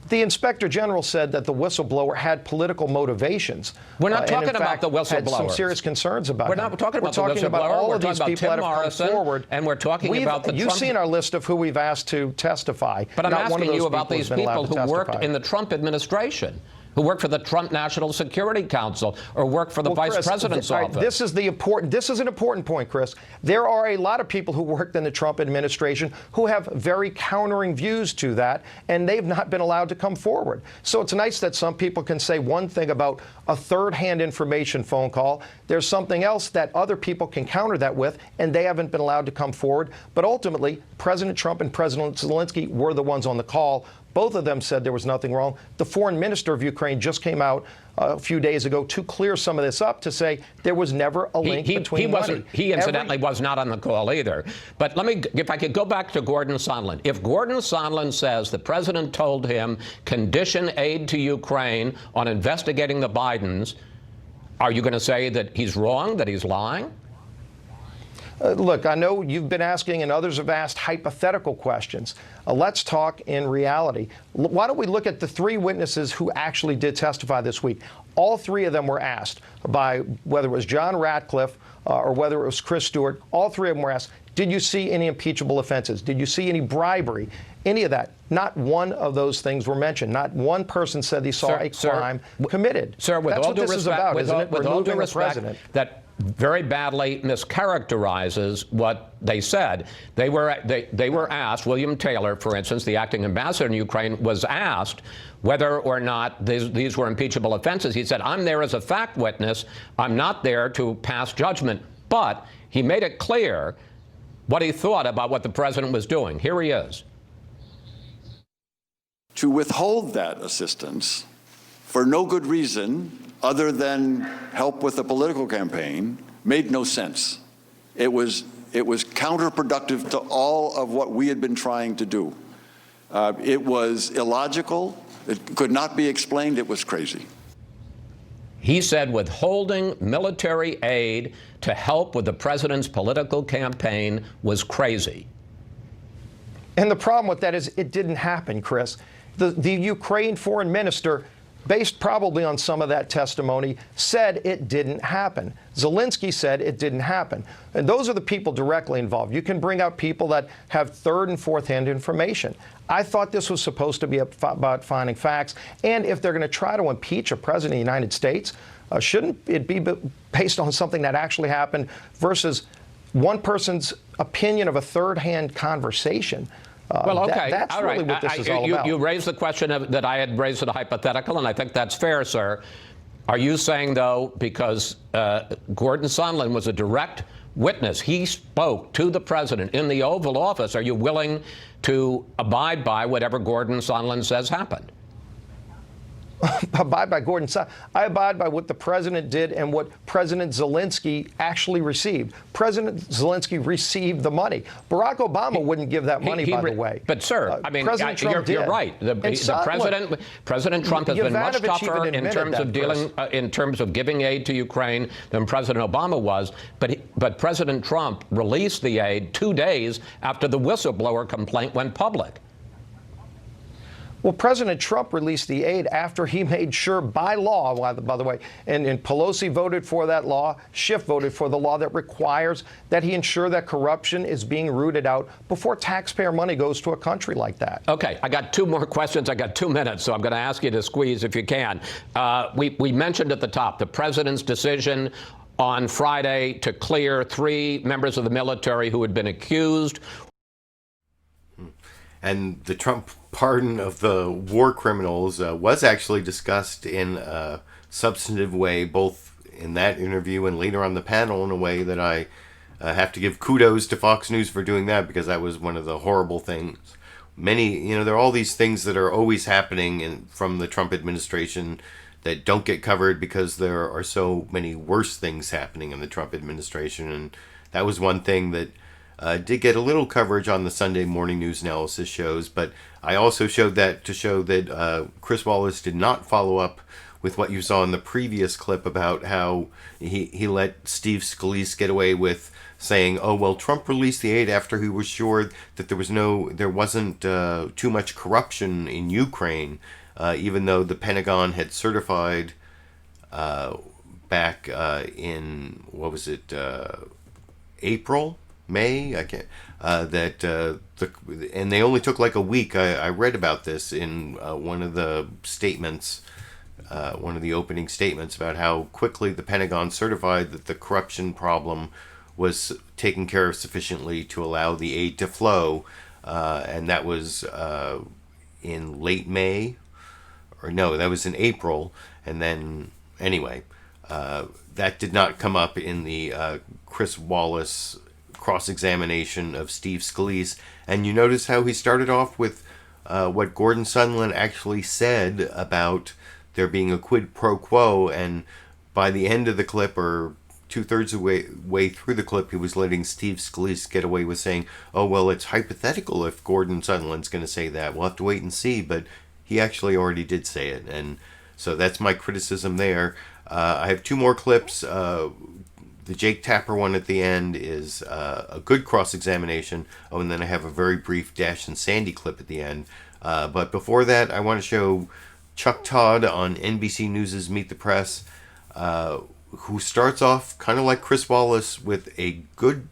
The Inspector General said that the whistleblower had political motivations. We're not talking about the whistleblower. Had some serious concerns about We're not talking about the whistleblower. About all of we're these talking people about Tim that have Morrison, come forward. And we're talking about the You've seen our list of who we've asked to testify. But I'm asking you about these people who worked in the Trump administration, who worked for the Trump National Security Council or worked for the Vice President's office. This is an important point, Chris. There are a lot of people who worked in the Trump administration who have very countering views to that, and they've not been allowed to come forward. So it's nice that some people can say one thing about a third-hand information phone call. There's something else that other people can counter that with, and they haven't been allowed to come forward. But ultimately, President Trump and President Zelensky were the ones on the call. Both of them said there was nothing wrong. The foreign minister of Ukraine just came out a few days ago to clear some of this up, to say there was never a link between money. He incidentally was not on the call either. But if I could go back to Gordon Sondland. If Gordon Sondland says the president told him condition aid to Ukraine on investigating the Bidens, are you going to say that he's wrong, that he's lying? Look, I know you've been asking and others have asked hypothetical questions. Let's talk in reality. Why don't we look at the three witnesses who actually did testify this week? All three of them were asked by, whether it was John Ratcliffe or whether it was Chris Stewart, all three of them were asked, did you see any impeachable offenses? Did you see any bribery? Any of that? Not one of those things were mentioned. Not one person said they saw a crime committed. Sir, with That's all what due this is respect, about, with isn't all, it? with all due Removing the respect, president. that very badly mischaracterizes what they said. They were asked, William Taylor, for instance, the acting ambassador in Ukraine, was asked whether or not these were impeachable offenses. He said, I'm there as a fact witness. I'm not there to pass judgment. But he made it clear what he thought about what the president was doing. Here he is. To withhold that assistance for no good reason other than help with a political campaign made no sense. It was counterproductive to all of what we had been trying to do. It was illogical. It could not be explained. It was crazy. He said withholding military aid to help with the president's political campaign was crazy. And the problem with that is it didn't happen, Chris. The Ukraine foreign minister, based probably on some of that testimony, said it didn't happen. Zelensky said it didn't happen. And those are the people directly involved. You can bring out people that have third and fourth hand information. I thought this was supposed to be about finding facts. And if they're going to try to impeach a president of the United States, shouldn't it be based on something that actually happened versus one person's opinion of a third hand conversation? Well, okay, that's all right. really what this is all about. You raised the question that I had raised, a hypothetical, and I think that's fair, sir. Are you saying, though, because Gordon Sondland was a direct witness, he spoke to the president in the Oval Office, are you willing to abide by whatever Gordon Sondland says happened? Abide by Gordon Sondland. I abide by what the president did and what President Zelensky actually received. President Zelensky received the money. Barack Obama wouldn't give that money, by the way. But, sir, I mean, President Trump you're right. President Trump has been much tougher in terms of in terms of giving aid to Ukraine than President Obama was. But President Trump released the aid 2 days after the whistleblower complaint went public. Well, President Trump released the aid after he made sure by law, by the way, and Pelosi voted for that law, Schiff voted for the law that requires that he ensure that corruption is being rooted out before taxpayer money goes to a country like that. Okay, I got two more questions. I got 2 minutes, so I'm going to ask you to squeeze if you can. We mentioned at the top the president's decision on Friday to clear 3 members of the military who had been accused. And the Trump pardon of the war criminals was actually discussed in a substantive way, both in that interview and later on the panel, in a way that I I have to give kudos to Fox News for doing that, because that was one of the horrible things. There are all these things that are always happening from the Trump administration that don't get covered because there are so many worse things happening in the Trump administration. And that was one thing that did get a little coverage on the Sunday morning news analysis shows. But I also showed that to show that Chris Wallace did not follow up with what you saw in the previous clip about how he let Steve Scalise get away with saying, oh, well, Trump released the aid after he was sure that there wasn't too much corruption in Ukraine, even though the Pentagon had certified back in, what was it, April, May? I can't. And they only took like a week. I read about this in one of the statements, one of the opening statements, about how quickly the Pentagon certified that the corruption problem was taken care of sufficiently to allow the aid to flow, and that was in late May, or no, that was in April. And then anyway, that did not come up in the Chris Wallace cross-examination of Steve Scalise. And you notice how he started off with what Gordon Sondland actually said about there being a quid pro quo, and by the end of the clip, or two-thirds of the way through the clip, he was letting Steve Scalise get away with saying, oh, well, it's hypothetical if Gordon Sondland's going to say that. We'll have to wait and see. But he actually already did say it. And so that's my criticism there. I have two more clips. The Jake Tapper one at the end is a good cross-examination. Oh, and then I have a very brief Dash and Sandy clip at the end. But before that, I want to show Chuck Todd on NBC News' Meet the Press, who starts off kind of like Chris Wallace with a good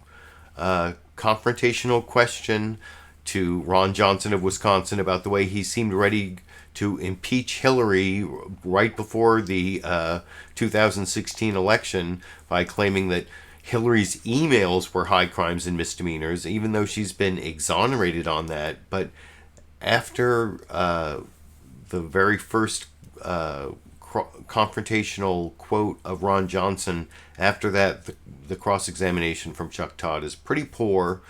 confrontational question to Ron Johnson of Wisconsin about the way he seemed ready to impeach Hillary right before the 2016 election by claiming that Hillary's emails were high crimes and misdemeanors, even though she's been exonerated on that. But after the very first confrontational quote of Ron Johnson, after that, the cross-examination from Chuck Todd is pretty poor.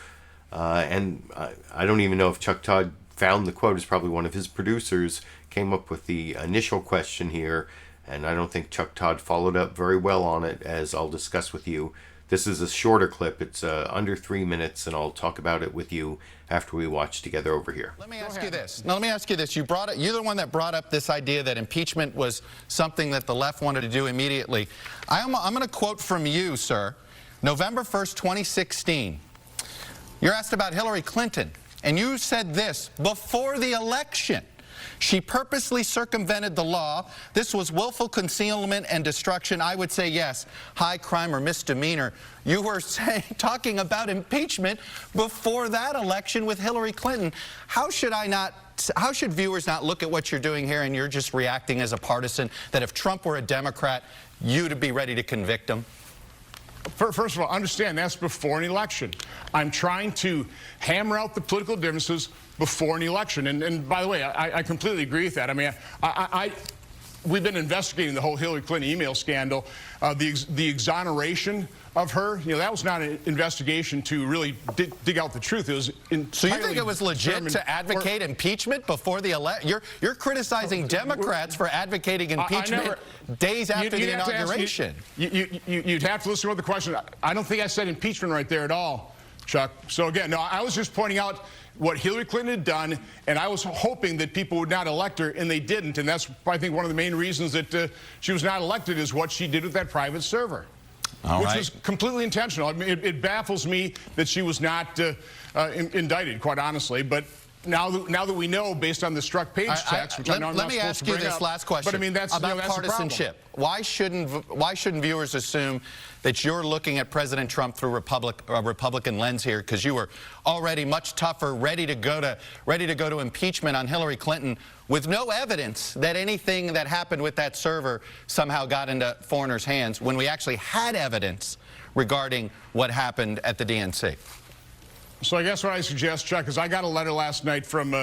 And I don't even know if Chuck Todd found the quote. It's probably one of his producers came up with the initial question here, and I don't think Chuck Todd followed up very well on it, as I'll discuss with you. This is a shorter clip. It's under 3 minutes, and I'll talk about it with you after we watch together over here. Let me ask you this. Now, let me ask you this. You're the one that brought up this idea that impeachment was something that the left wanted to do immediately. I'm going to quote from you, sir. November 1st, 2016. You're asked about Hillary Clinton, and you said this before the election. She purposely circumvented the law. This was willful concealment and destruction. I would say yes, high crime or misdemeanor. You were talking about impeachment before that election with Hillary Clinton. How should viewers not look at what you're doing here and you're just reacting as a partisan, that if Trump were a Democrat, you'd be ready to convict him? First of all, understand that's before an election. I'm trying to hammer out the political differences before an election. And by the way, I completely agree with that. I mean, we've been investigating the whole Hillary Clinton email scandal. The exoneration of her, that was not an investigation to really dig out the truth. It was so you think it was legit to advocate impeachment before the election? You're criticizing Democrats for advocating impeachment days after the inauguration. You'd have to listen to the question. I don't think I said impeachment right there at all, Chuck. So again, no, I was just pointing out what Hillary Clinton had done, and I was hoping that people would not elect her, and they didn't. And that's, I think, one of the main reasons that she was not elected is what she did with that private server. Which was completely intentional. I mean, it baffles me that she was not indicted, quite honestly. But now that we know, based on the struck page text, which I know I'm not supposed to bring up. Let me ask you this last question. But I mean, that's about that's partisanship. Why shouldn't viewers assume that you're looking at President Trump through a Republican lens here, because you were already much tougher, ready to go to impeachment on Hillary Clinton, with no evidence that anything that happened with that server somehow got into foreigners' hands, when we actually had evidence regarding what happened at the DNC? So I guess what I suggest, Chuck, is I got a letter last night from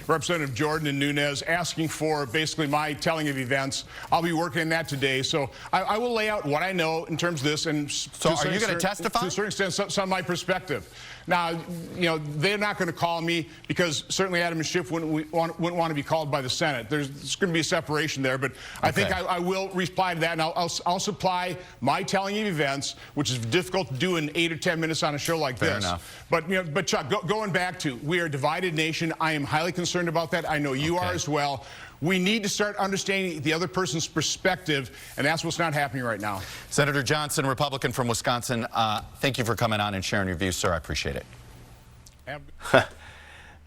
Representative Jordan and Nunes asking for basically my telling of events. I'll be working on that today. So I will lay out what I know in terms of this. And so are you going to testify? To a certain extent, some of my perspective. Now, you know, they're not going to call me because certainly Adam and Schiff wouldn't want to be called by the Senate. There's going to be a separation there. But I think I will reply to that, and I'll supply my telling of events, which is difficult to do in 8 or 10 minutes on a show like Fair this. enough. But, you know, Chuck, going back to, we are a divided nation. I am highly concerned about that. I know you are as well. We need to start understanding the other person's perspective, and that's what's not happening right now. Senator Johnson, Republican from Wisconsin, thank you for coming on and sharing your views, sir. I appreciate it.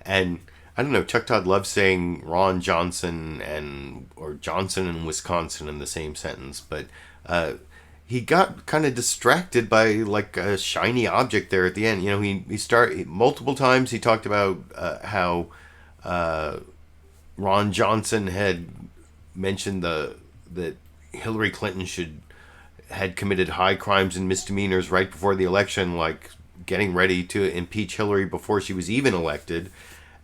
And I don't know, Chuck Todd loves saying Ron Johnson or Johnson and Wisconsin in the same sentence, but he got kind of distracted by like a shiny object there at the end. You know, he multiple times he talked about how Ron Johnson had mentioned that Hillary Clinton had committed high crimes and misdemeanors right before the election, like getting ready to impeach Hillary before she was even elected.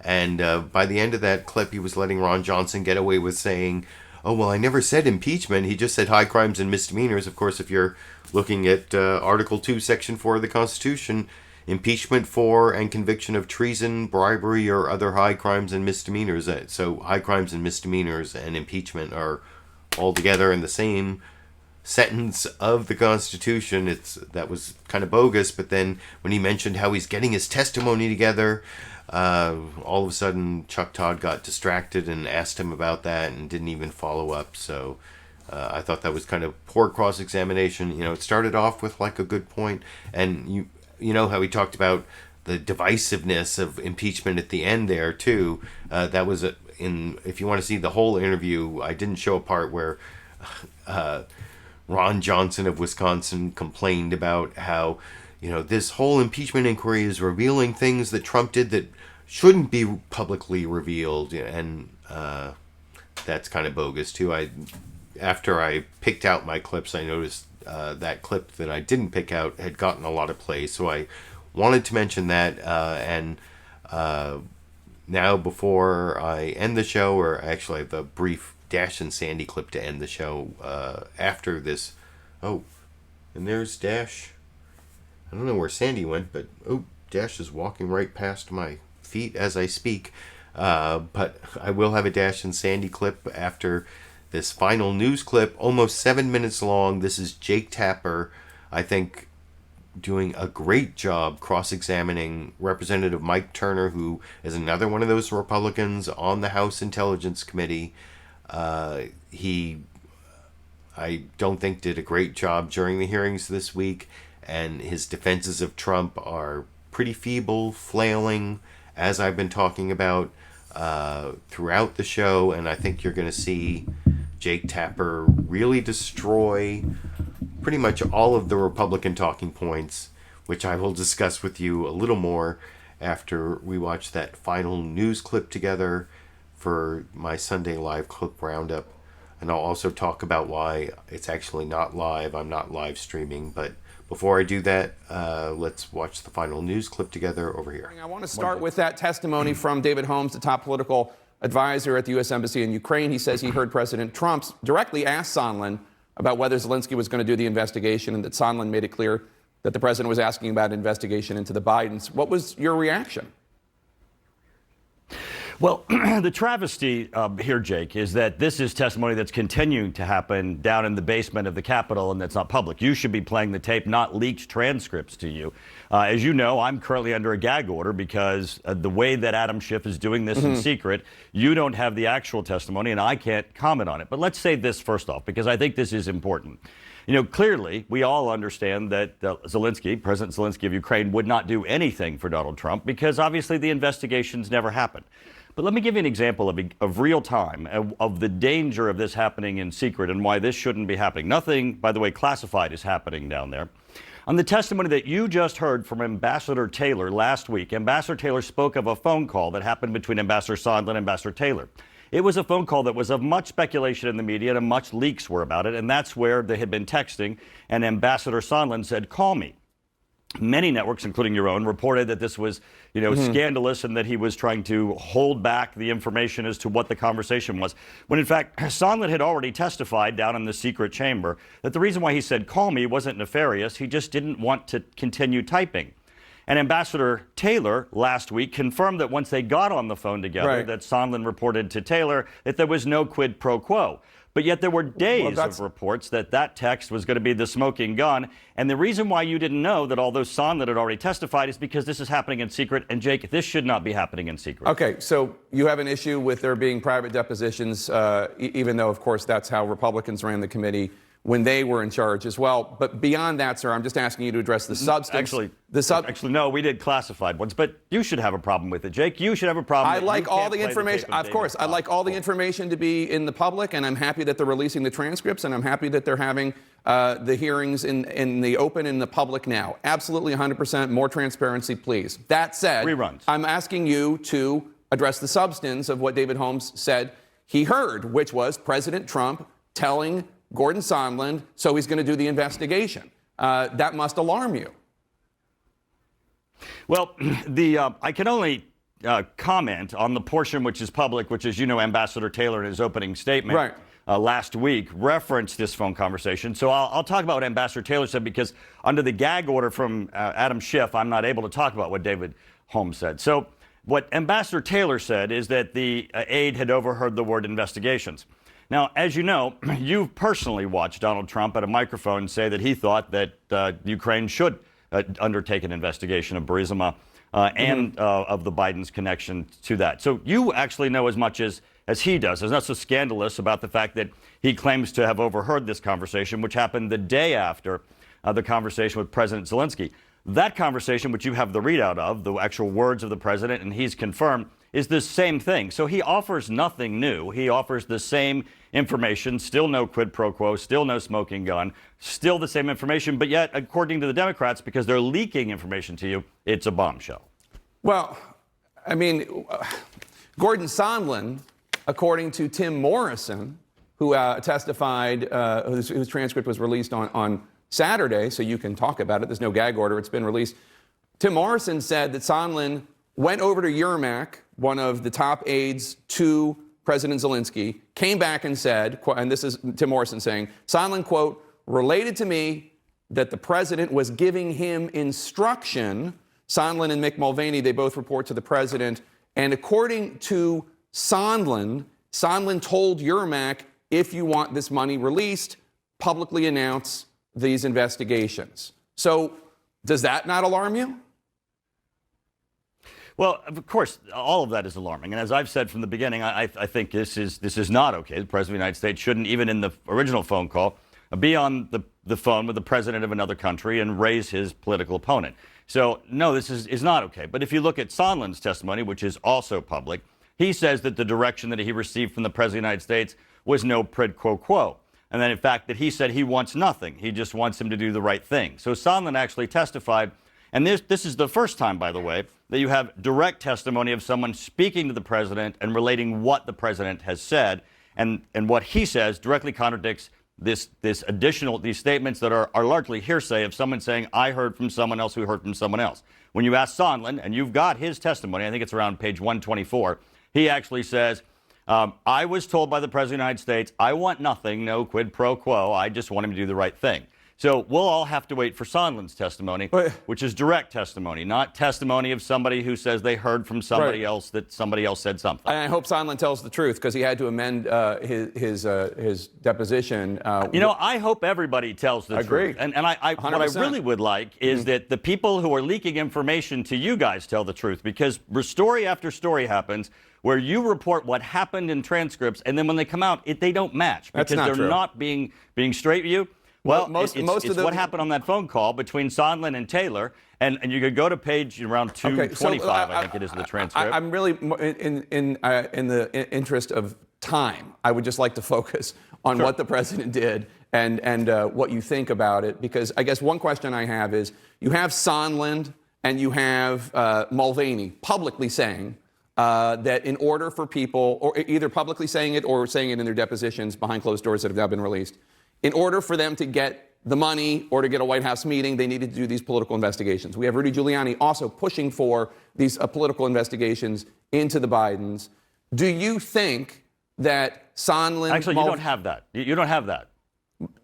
And by the end of that clip, he was letting Ron Johnson get away with saying, oh, well, I never said impeachment. He just said high crimes and misdemeanors. Of course, if you're looking at Article 2, Section 4 of the Constitution, impeachment for and conviction of treason, bribery, or other high crimes and misdemeanors. So high crimes and misdemeanors and impeachment are all together in the same sentence of the Constitution. That was kind of bogus. But then when he mentioned how he's getting his testimony together, all of a sudden Chuck Todd got distracted and asked him about that and didn't even follow up. So I thought that was kind of poor cross-examination. You know, it started off with like a good point, and you know how he talked about the divisiveness of impeachment at the end there too. That was if you want to see the whole interview, I didn't show a part where Ron Johnson of Wisconsin complained about how, you know, this whole impeachment inquiry is revealing things that Trump did that shouldn't be publicly revealed, and that's kind of bogus too. After I picked out my clips, I noticed that clip that I didn't pick out had gotten a lot of play, so I wanted to mention that. And now, before I end the show, or actually I have a brief Dash and Sandy clip to end the show after this. Oh, and there's Dash. I don't know where Sandy went, but Dash is walking right past my feet as I speak. But I will have a Dash and Sandy clip after this final news clip, almost 7 minutes long. This is Jake Tapper, I think, doing a great job cross-examining Representative Mike Turner, who is another one of those Republicans on the House Intelligence Committee. He, I don't think, did a great job during the hearings this week, and his defenses of Trump are pretty feeble, flailing, as I've been talking about throughout the show. And I think you're going to see Jake Tapper really destroy pretty much all of the Republican talking points, which I will discuss with you a little more after we watch that final news clip together for my Sunday live clip roundup. And I'll also talk about why it's actually not live. I'm not live streaming. But before I do that, let's watch the final news clip together over here. I want to start with that testimony from David Holmes, the top political advisor at the U.S. Embassy in Ukraine. He says he heard President Trump directly ask Sondland about whether Zelensky was going to do the investigation, and that Sondland made it clear that the president was asking about an investigation into the Bidens. What was your reaction? Well, the travesty here, Jake, is that this is testimony that's continuing to happen down in the basement of the Capitol, and that's not public. You should be playing the tape, not leaked transcripts to you. As you know, I'm currently under a gag order because the way that Adam Schiff is doing this in secret, you don't have the actual testimony, and I can't comment on it. But let's say this first off, because I think this is important. You know, clearly, we all understand that Zelensky, President Zelensky of Ukraine, would not do anything for Donald Trump because obviously the investigations never happened. But let me give you an example of real time, of the danger of this happening in secret and why this shouldn't be happening. Nothing, by the way, classified is happening down there. On the testimony that you just heard from Ambassador Taylor last week, Ambassador Taylor spoke of a phone call that happened between Ambassador Sondland and Ambassador Taylor. It was a phone call that was of much speculation in the media and much leaks were about it, and that's where they had been texting, and Ambassador Sondland said, "Call me." many networks, including your own, reported that this was, scandalous and that he was trying to hold back the information as to what the conversation was. When in fact, Sondland had already testified down in the secret chamber that the reason why he said, call me, wasn't nefarious. He just didn't want to continue typing. And Ambassador Taylor last week confirmed that once they got on the phone together, that Sondland reported to Taylor that there was no quid pro quo. But yet there were days of reports that that text was going to be the smoking gun. And the reason why you didn't know that although Sondland had already testified is because this is happening in secret. And Jake, this should not be happening in secret. Okay, so you have an issue with there being private depositions, even though, of course, that's how Republicans ran the committee when they were in charge as well. But beyond that, sir, I'm just asking you to address the substance. Actually, no, we did classified ones, but you should have a problem with it, Jake. You should have a problem. I like all the information. Of course, I like all the information to be in the public, and I'm happy that they're releasing the transcripts, and I'm happy that they're having the hearings in the open in the public now. Absolutely 100% more transparency, please. That said, reruns. I'm asking you to address the substance of what David Holmes said he heard, which was President Trump telling Gordon Sondland, so he's going to do the investigation. That must alarm you. Well, I can only comment on the portion which is public, which is, Ambassador Taylor in his opening statement last week referenced this phone conversation. So I'll talk about what Ambassador Taylor said because under the gag order from Adam Schiff, I'm not able to talk about what David Holmes said. So what Ambassador Taylor said is that the aide had overheard the word investigations. Now, as you know, you've personally watched Donald Trump at a microphone say that he thought that Ukraine should undertake an investigation of Burisma and of the Biden's connection to that. So you actually know as much as he does. There's not so scandalous about the fact that he claims to have overheard this conversation, which happened the day after the conversation with President Zelensky. That conversation, which you have the readout of, the actual words of the president, and he's confirmed, is the same thing. So he offers nothing new. He offers the same information, still no quid pro quo, still no smoking gun, still the same information. But yet, according to the Democrats, because they're leaking information to you, it's a bombshell. Well, I mean, Gordon Sondland, according to Tim Morrison, who testified, whose transcript was released on Saturday, so you can talk about it. There's no gag order. It's been released. Tim Morrison said that Sondland went over to Yermak, one of the top aides to President Zelensky, came back and said, and this is Tim Morrison saying, Sondland, quote, related to me that the president was giving him instruction. Sondland and Mick Mulvaney, they both report to the president. And according to Sondland told Yermak, if you want this money released, publicly announce these investigations. So does that not alarm you? Well, of course, all of that is alarming. And as I've said from the beginning, I think this is not okay. The President of the United States shouldn't, even in the original phone call, be on the phone with the president of another country and raise his political opponent. So, no, this is not okay. But if you look at Sondland's testimony, which is also public, he says that the direction that he received from the President of the United States was no quid pro quo. And then, in fact, that he said he wants nothing. He just wants him to do the right thing. So Sondland actually testified. And this is the first time, by the way, that you have direct testimony of someone speaking to the president and relating what the president has said. And what he says directly contradicts these statements that are largely hearsay of someone saying, I heard from someone else who heard from someone else. When you ask Sondland, and you've got his testimony, I think it's around page 124, he actually says, I was told by the President of the United States, I want nothing, no quid pro quo. I just want him to do the right thing. So we'll all have to wait for Sondland's testimony, which is direct testimony, not testimony of somebody who says they heard from somebody else that somebody else said something. And I hope Sondland tells the truth because he had to amend his deposition. I hope everybody tells the truth. And what I really would like is that the people who are leaking information to you guys tell the truth, because story after story happens where you report what happened in transcripts, and then when they come out, they don't match because they're not being straight with you. Well, most of what happened on that phone call between Sondland and Taylor, and you could go to page around 225, I think it is, the transcript. I'm really, in the interest of time, I would just like to focus on what the president did and what you think about it, because I guess one question I have is, you have Sondland and you have Mulvaney publicly saying that in order for people, or either publicly saying it or saying it in their depositions behind closed doors that have now been released, in order for them to get the money or to get a White House meeting. They needed to do these political investigations. We have Rudy Giuliani also pushing for these political investigations into the Bidens. Do you think that Sondland... Actually, you don't have that. You don't have that.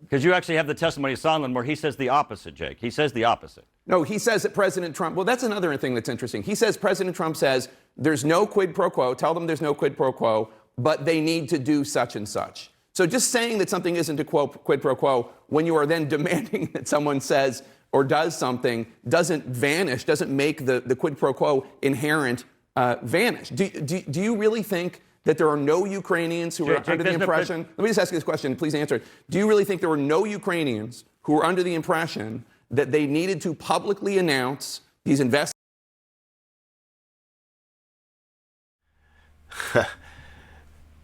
Because you actually have the testimony of Sondland where he says the opposite, Jake. He says the opposite. No, he says that President Trump... Well, that's another thing that's interesting. He says President Trump says there's no quid pro quo. Tell them there's no quid pro quo, but they need to do such and such. So just saying that something isn't a quid pro quo when you are then demanding that someone says or does something doesn't vanish, doesn't make the quid pro quo inherent vanish. Do you really think that there are no Ukrainians who are under the impression... Let me just ask you this question, please answer it. Do you really think there were no Ukrainians who were under the impression that they needed to publicly announce these investments?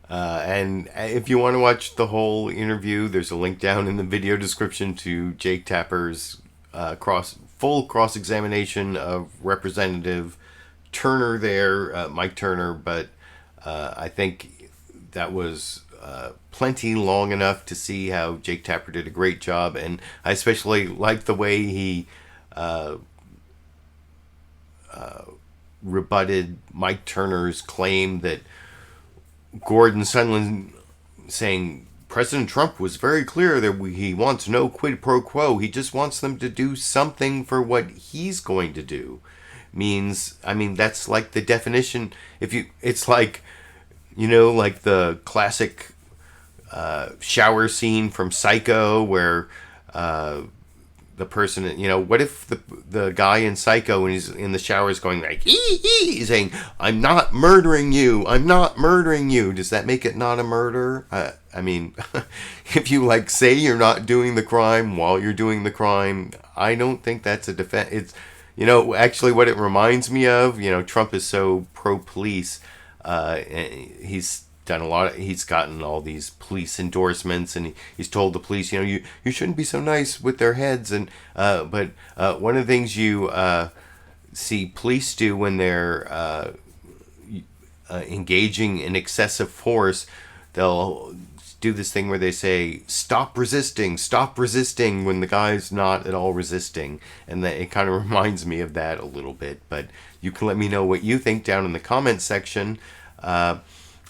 And if you want to watch the whole interview, there's a link down in the video description to Jake Tapper's full cross-examination of Representative Turner there, Mike Turner, but I think that was plenty long enough to see how Jake Tapper did a great job, and I especially like the way he rebutted Mike Turner's claim that Gordon Sondland saying President Trump was very clear that he wants no quid pro quo. He just wants them to do something for what he's going to do. Means, I mean, that's like the definition. It's like, you know, like the classic shower scene from Psycho where the person, you know, what if the guy in Psycho when he's in the shower is going like, he's saying, I'm not murdering you, I'm not murdering you. Does that make it not a murder? I mean, if you like say you're not doing the crime while you're doing the crime, I don't think that's a defense. It's, you know, actually what it reminds me of, you know, Trump is so pro-police. He's done a lot. He's gotten all these police endorsements, and he's told the police, you know, you shouldn't be so nice with their heads. And but one of the things you see police do when they're engaging in excessive force, they'll do this thing where they say, stop resisting when the guy's not at all resisting. And that it kind of reminds me of that a little bit. But you can let me know what you think down in the comments section. I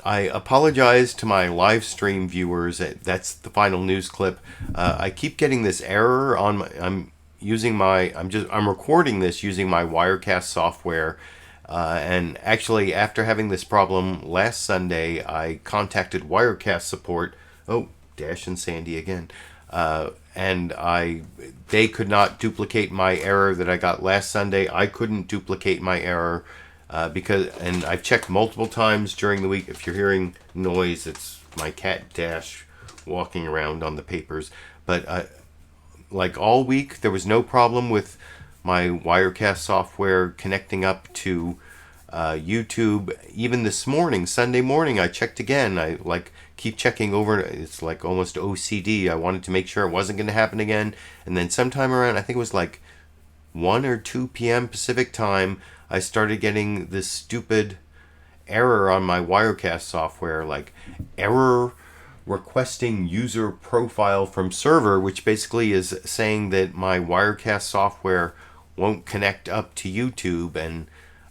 apologize to my live stream viewers. That's the final news clip. I keep getting this error on my, I'm recording this using my Wirecast software. And actually, after having this problem last Sunday, I contacted Wirecast support. Oh, Dash and Sandy again. And they could not duplicate my error that I got last Sunday. I couldn't duplicate my error and I've checked multiple times during the week. If you're hearing noise, it's my cat Dash walking around on the papers. But like all week, there was no problem with my Wirecast software connecting up to YouTube. Even this morning, Sunday morning, I checked again. I keep checking over. It's like almost OCD. I wanted to make sure it wasn't going to happen again. And then sometime around, I think it was like 1 or 2 p.m. Pacific time, I started getting this stupid error on my Wirecast software, like error requesting user profile from server, which basically is saying that my Wirecast software won't connect up to YouTube. And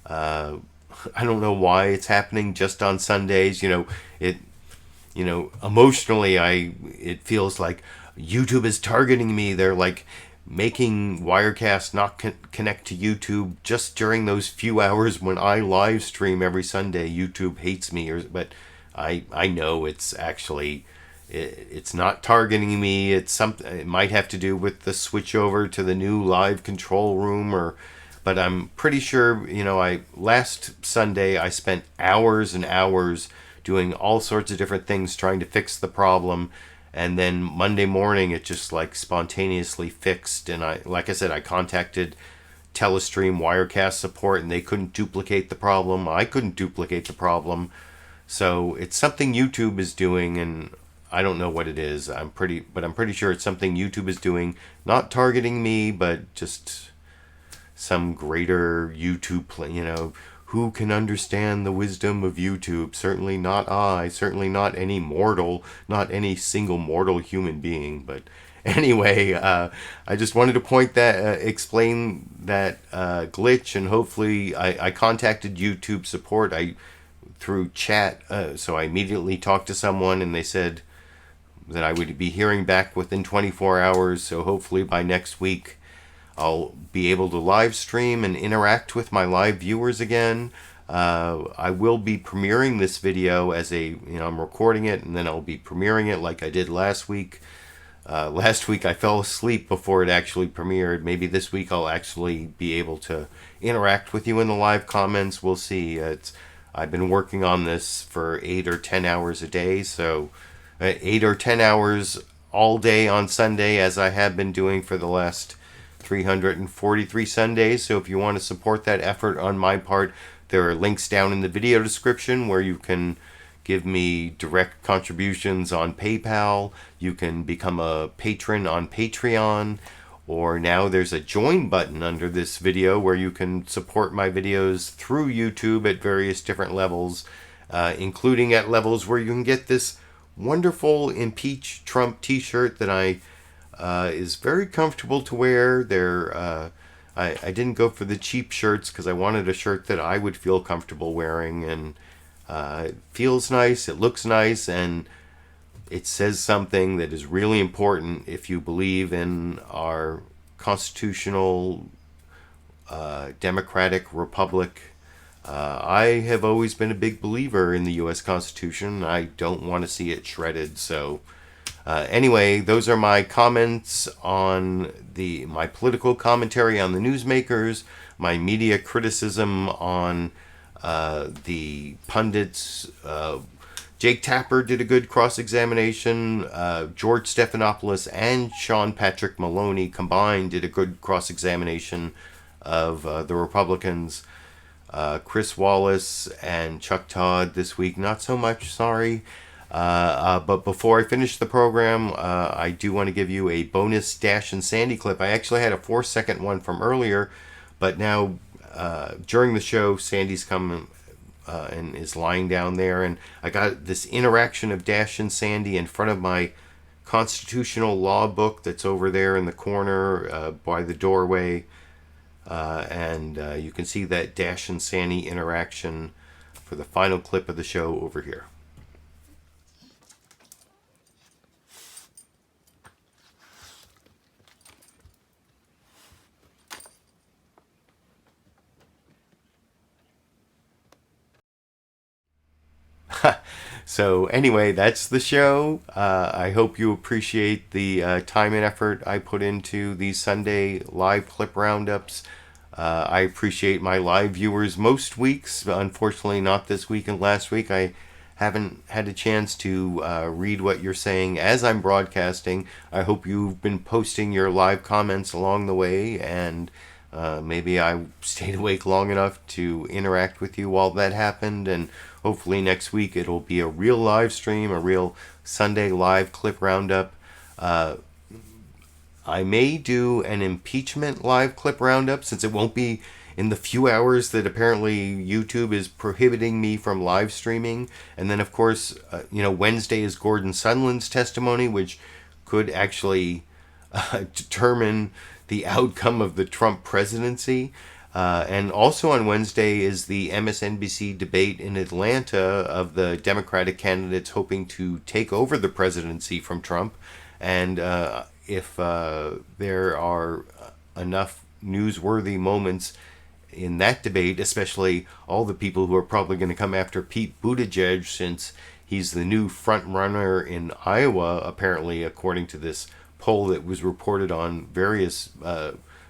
I don't know why it's happening just on Sundays. Emotionally, it feels like YouTube is targeting me. They're like making Wirecast not connect to YouTube just during those few hours when I live stream every Sunday. YouTube hates me, but I know it's actually it's not targeting me. It's something. It might have to do with the switch over to the new live control room, but I'm pretty sure. Last Sunday I spent hours and hours doing all sorts of different things trying to fix the problem. And then Monday morning, it just spontaneously fixed. And I contacted Telestream Wirecast support, and they couldn't duplicate the problem. I couldn't duplicate the problem. So it's something YouTube is doing, and I don't know what it is. I'm pretty sure it's something YouTube is doing, not targeting me, but just some greater YouTube who can understand the wisdom of YouTube? Certainly not I, certainly not any mortal, not any single mortal human being. But anyway, I just wanted to explain that glitch, and hopefully I contacted YouTube support through chat, so I immediately talked to someone, and they said that I would be hearing back within 24 hours, so hopefully by next week I'll be able to live stream and interact with my live viewers again. I will be premiering this video as I'm recording it, and then I'll be premiering it like I did last week. Last week I fell asleep before it actually premiered. Maybe this week I'll actually be able to interact with you in the live comments. We'll see. I've been working on this for 8 or 10 hours a day, so 8 or 10 hours all day on Sunday, as I have been doing for the last 343 Sundays. So if you want to support that effort on my part, there are links down in the video description where you can give me direct contributions on PayPal. You can become a patron on Patreon, or now there's a join button under this video where you can support my videos through YouTube at various different levels, including at levels where you can get this wonderful Impeach Trump t-shirt that is very comfortable to wear. I didn't go for the cheap shirts because I wanted a shirt that I would feel comfortable wearing, and it feels nice, it looks nice, and it says something that is really important if you believe in our constitutional democratic republic. I have always been a big believer in the U.S. Constitution. I don't want to see it shredded. So anyway, those are my comments on my political commentary on the newsmakers, my media criticism on the pundits. Jake Tapper did a good cross-examination. George Stephanopoulos and Sean Patrick Maloney combined did a good cross-examination of the Republicans. Chris Wallace and Chuck Todd this week, not so much, sorry. But before I finish the program, I do want to give you a bonus Dash and Sandy clip. I actually had a 4-second one from earlier, but now during the show, Sandy's come and is lying down there, and I got this interaction of Dash and Sandy in front of my constitutional law book that's over there in the corner by the doorway, and you can see that Dash and Sandy interaction for the final clip of the show over here. So anyway, that's the show. I hope you appreciate the time and effort I put into these Sunday live clip roundups. I appreciate my live viewers most weeks. Unfortunately, not this week and last week. I haven't had a chance to read what you're saying as I'm broadcasting. I hope you've been posting your live comments along the way, and maybe I stayed awake long enough to interact with you while that happened, and hopefully next week it'll be a real live stream, a real Sunday live clip roundup. I may do an impeachment live clip roundup, since it won't be in the few hours that apparently YouTube is prohibiting me from live streaming. And then, of course, Wednesday is Gordon Sondland's testimony, which could actually determine the outcome of the Trump presidency. And also on Wednesday is the MSNBC debate in Atlanta of the Democratic candidates hoping to take over the presidency from Trump. And if there are enough newsworthy moments in that debate, especially all the people who are probably going to come after Pete Buttigieg, since he's the new front runner in Iowa, apparently, according to this poll that was reported on various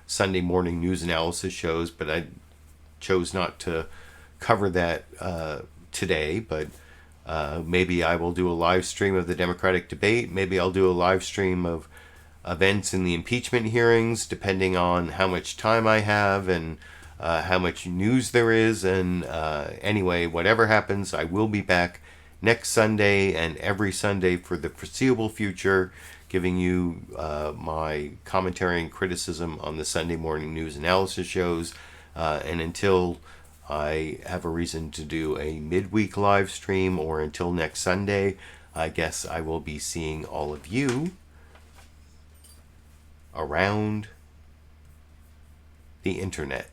Sunday morning news analysis shows, but I chose not to cover that today. But maybe I will do a live stream of the Democratic debate. Maybe I'll do a live stream of events in the impeachment hearings, depending on how much time I have and how much news there is. And anyway, whatever happens, I will be back next Sunday and every Sunday for the foreseeable future, giving you my commentary and criticism on the Sunday morning news analysis shows. And until I have a reason to do a midweek live stream, or until next Sunday, I guess I will be seeing all of you around the internet.